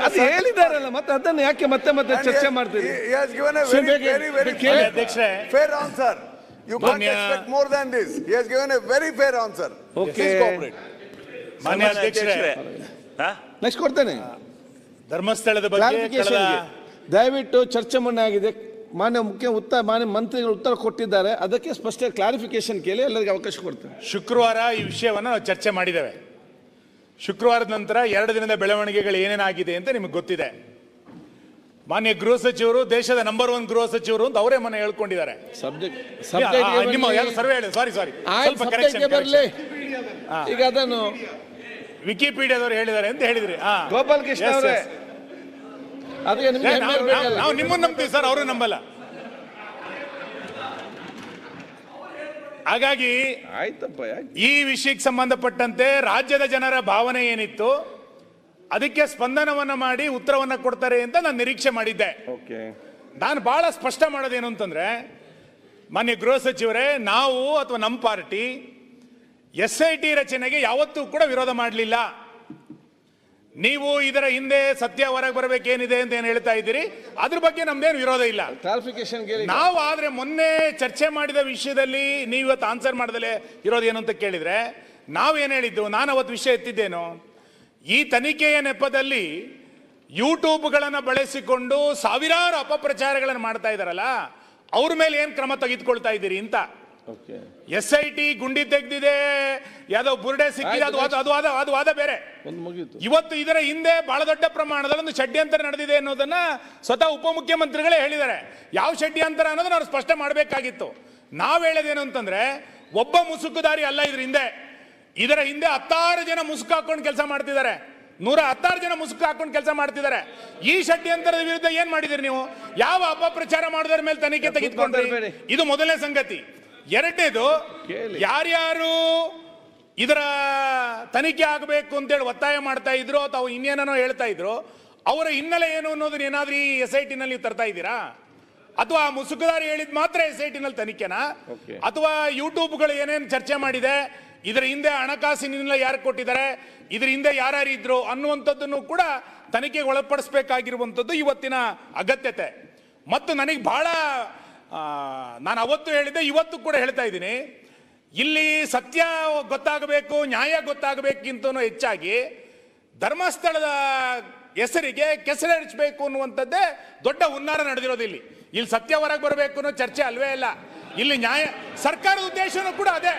ಅದು ಹೇಳಿದಾರಲ್ಲ, ಮತ್ತೆ ಅದನ್ನ ಯಾಕೆ ಮತ್ತೆ ಮತ್ತೆ ಚರ್ಚೆ ಮಾಡ್ತೀರಿ?
fair answer. You can't expect more than this. He has given a very fair answer.
Okay.
ಮಾನ್ಯ ಅಧ್ಯಕ್ಷರೇ,
ನೆಕ್ಸ್ಟ್ ಕೊಡ್ತೇನೆ.
ಧರ್ಮಸ್ಥಳದ ಬಗ್ಗೆ
ದಯವಿಟ್ಟು ಚರ್ಚೆ ಮೊನ್ನೆ ಆಗಿದೆ. ಮಾನ್ಯ ಮಾನ್ಯ ಮಂತ್ರಿಗಳು ಉತ್ತರ ಕೊಟ್ಟಿದ್ದಾರೆ. ಅದಕ್ಕೆ ಸ್ಪಷ್ಟ ಕ್ಲಾರಿಫಿಕೇಶನ್ ಕೇಳಿ ಎಲ್ಲರಿಗೂ ಅವಕಾಶ ಕೊಡ್ತೇನೆ.
ಶುಕ್ರವಾರ ಈ ವಿಷಯವನ್ನು ನಾವು ಚರ್ಚೆ ಮಾಡಿದ್ದೇವೆ. ಶುಕ್ರವಾರದ ನಂತರ 2 ದಿನದ ಬೆಳವಣಿಗೆಗಳು ಏನೇನಾಗಿದೆ ಅಂತ ನಿಮಗೆ ಗೊತ್ತಿದೆ. ಮಾನ್ಯ ಗೃಹ ಸಚಿವರು ದೇಶದ ನಂಬರ್ 1 ಗೃಹ ಸಚಿವರು ಅಂತ ಅವರೇ ಮನೆ ಹೇಳ್ಕೊಂಡಿದ್ದಾರೆ.
ಈಗ ಅದನ್ನು
ವಿಕಿಪೀಡಿಯಾದವರು ಹೇಳಿದ್ದಾರೆ ಅಂತ ಹೇಳಿದ್ರಿ.
ಗೋಪಾಲ್ ಕೃಷ್ಣ
Yes,
ಅವರೇ,
yes.
ಅದಕ್ಕೆ ನಿಮ್ಗೆ ಹೆಮ್ಮೆ ಇರ್ಬೇಕಲ್ಲ.
ನಾವು ನಿಮ್ಮನ್ನು ನಂಬ್ತೀವಿ ಸರ್, ಅವರು ನಂಬಲ್ಲ. ಹಾಗಾಗಿ
ಆಯ್ತಪ್ಪ, ಯಾಕೆ
ಈ ವಿಷಯಕ್ಕೆ ಸಂಬಂಧಪಟ್ಟಂತೆ ರಾಜ್ಯದ ಜನರ ಭಾವನೆ ಏನಿತ್ತು ಅದಕ್ಕೆ ಸ್ಪಂದನವನ್ನ ಮಾಡಿ ಉತ್ತರವನ್ನ ಕೊಡ್ತಾರೆ ಅಂತ ನಾನು ನಿರೀಕ್ಷೆ ಮಾಡಿದ್ದೆ.
ಓಕೆ,
ನಾನು ಬಹಳ ಸ್ಪಷ್ಟ ಮಾಡೋದೇನು ಅಂತಂದ್ರೆ, ಮಾನ್ಯ ಗೃಹ ಸಚಿವರೇ, ನಾವು ಅಥವಾ ನಮ್ಮ ಪಾರ್ಟಿ SIT ರಚನೆಗೆ ಯಾವತ್ತೂ ಕೂಡ ವಿರೋಧ ಮಾಡಲಿಲ್ಲ. ನೀವು ಇದರ ಹಿಂದೆ ಸತ್ಯ ಹೊರಗೆ ಬರಬೇಕೇನಿದೆ ಅಂತ ಏನು ಹೇಳ್ತಾ ಇದ್ದೀರಿ, ಅದ್ರ ಬಗ್ಗೆ ನಮ್ದೇನು ವಿರೋಧ ಇಲ್ಲ.
ಕ್ಲಾರಿಫಿಕೇಶನ್ ಕೇಳಿ.
ನಾವು ಆದ್ರೆ ಮೊನ್ನೆ ಚರ್ಚೆ ಮಾಡಿದ ವಿಷಯದಲ್ಲಿ ನೀವು ಇವತ್ತು ಆನ್ಸರ್ ಮಾಡದಲೇ ಇರೋದೇನು ಅಂತ ಕೇಳಿದ್ರೆ, ನಾವೇನು ಹೇಳಿದ್ದು, ನಾನು ಅವತ್ತು ವಿಷಯ ಎತ್ತಿದ್ದೇನು, ಈ ತನಿಖೆಯ ನೆಪದಲ್ಲಿ ಯೂಟ್ಯೂಬ್ಗಳನ್ನು ಬಳಸಿಕೊಂಡು ಸಾವಿರಾರು ಅಪಪ್ರಚಾರಗಳನ್ನು ಮಾಡ್ತಾ ಇದ್ದಾರಲ್ಲ, ಅವ್ರ ಮೇಲೆ ಏನು ಕ್ರಮ ತೆಗೆದುಕೊಳ್ತಾ ಇದ್ದೀರಿ ಅಂತ. SIT ಗುಂಡಿ ತೆಗೆದಿದೆ, ಯಾವ್ದೋ ಬುರ್ಡೆ ಸಿಕ್ಕಿದೆ, ಅದು ವಾದ ಬೇರೆ. ಇವತ್ತು ಇದರ ಹಿಂದೆ ಬಹಳ ದೊಡ್ಡ ಪ್ರಮಾಣದಲ್ಲಿ ಒಂದು ಷಡ್ಯಂತರ ನಡೆದಿದೆ ಅನ್ನೋದನ್ನ ಸ್ವತಃ ಉಪಮುಖ್ಯಮಂತ್ರಿಗಳೇ ಹೇಳಿದ್ದಾರೆ. ಯಾವ ಷಡ್ಯಂತರ ಅನ್ನೋದನ್ನ ಅವ್ರು ಸ್ಪಷ್ಟ ಮಾಡಬೇಕಾಗಿತ್ತು. ನಾವ್ ಹೇಳೋದೇನು ಅಂತಂದ್ರೆ, ಒಬ್ಬ ಮುಸುಕುದಾರಿ ಅಲ್ಲ ಇದರ ಹಿಂದೆ 16 ಜನ ಮುಸುಕು ಹಾಕೊಂಡು ಕೆಲಸ ಮಾಡ್ತಿದ್ದಾರೆ, 116 ಜನ ಮುಸುಕು ಹಾಕೊಂಡು ಕೆಲಸ ಮಾಡ್ತಿದ್ದಾರೆ. ಈ ಷಡ್ಯಂತರದ ವಿರುದ್ಧ ಏನ್ ಮಾಡಿದಿರಿ ನೀವು? ಯಾವ ಅಪಪ್ರಚಾರ ಮಾಡೋದ್ರ ಮೇಲೆ ತನಿಖೆ ತೆಗೆದುಕೊಂಡ್ರಿ? ಇದು ಮೊದಲನೇ ಸಂಗತಿ. ಎರಡನೇದು, ಯಾರ್ಯಾರು ಇದರ ತನಿಖೆ ಆಗಬೇಕು ಅಂತೇಳಿ ಒತ್ತಾಯ ಮಾಡ್ತಾ ಇದ್ರು ಅಥವಾ ಇನ್ನೇನೋ ಹೇಳ್ತಾ ಇದ್ರು, ಅವರ ಹಿನ್ನೆಲೆ ಏನು ಅನ್ನೋದನ್ನ ಏನಾದ್ರೂ ಈ SIT ನಲ್ಲಿ ತರ್ತಾ ಇದ್ದೀರಾ? ಅಥವಾ ಮುಸುಕುದಾರಿ ಹೇಳಿದ್ ಮಾತ್ರ SIT ನಲ್ಲಿ ತನಿಖೆನಾ? ಅಥವಾ ಯೂಟ್ಯೂಬ್ಗಳು ಏನೇನು ಚರ್ಚೆ ಮಾಡಿದೆ, ಇದರ ಹಿಂದೆ ಹಣಕಾಸಿನ ಯಾರು ಕೊಟ್ಟಿದ್ದಾರೆ, ಇದರ ಹಿಂದೆ ಯಾರ್ಯಾರು ಇದ್ರು ಅನ್ನುವಂಥದ್ದನ್ನು ಕೂಡ ತನಿಖೆಗೆ ಒಳಪಡಿಸಬೇಕಾಗಿರುವಂಥದ್ದು ಇವತ್ತಿನ ಅಗತ್ಯತೆ. ಮತ್ತು ನನಗೆ ಬಹಳ, ನಾನು ಅವತ್ತು ಹೇಳಿದ್ದೆ, ಇವತ್ತು ಕೂಡ ಹೇಳ್ತಾ ಇದ್ದೀನಿ, ಇಲ್ಲಿ ಸತ್ಯ ಗೊತ್ತಾಗಬೇಕು, ನ್ಯಾಯ ಗೊತ್ತಾಗಬೇಕಿಂತನೂ ಹೆಚ್ಚಾಗಿ ಧರ್ಮಸ್ಥಳದ ಹೆಸರಿಗೆ ಕೆಸರೆರಚಬೇಕು ಅನ್ನುವಂಥದ್ದೇ ದೊಡ್ಡ ಹುನ್ನಾರ ನಡೆದಿರೋದು. ಇಲ್ಲಿ ಸತ್ಯ ಹೊರಗೆ ಬರಬೇಕು ಅನ್ನೋ ಚರ್ಚೆ ಅಲ್ವೇ ಇಲ್ಲ. ಇಲ್ಲಿ ನ್ಯಾಯ, ಸರ್ಕಾರದ ಉದ್ದೇಶನೂ ಕೂಡ ಅದೇ.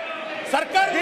ಸರ್ಕಾರದ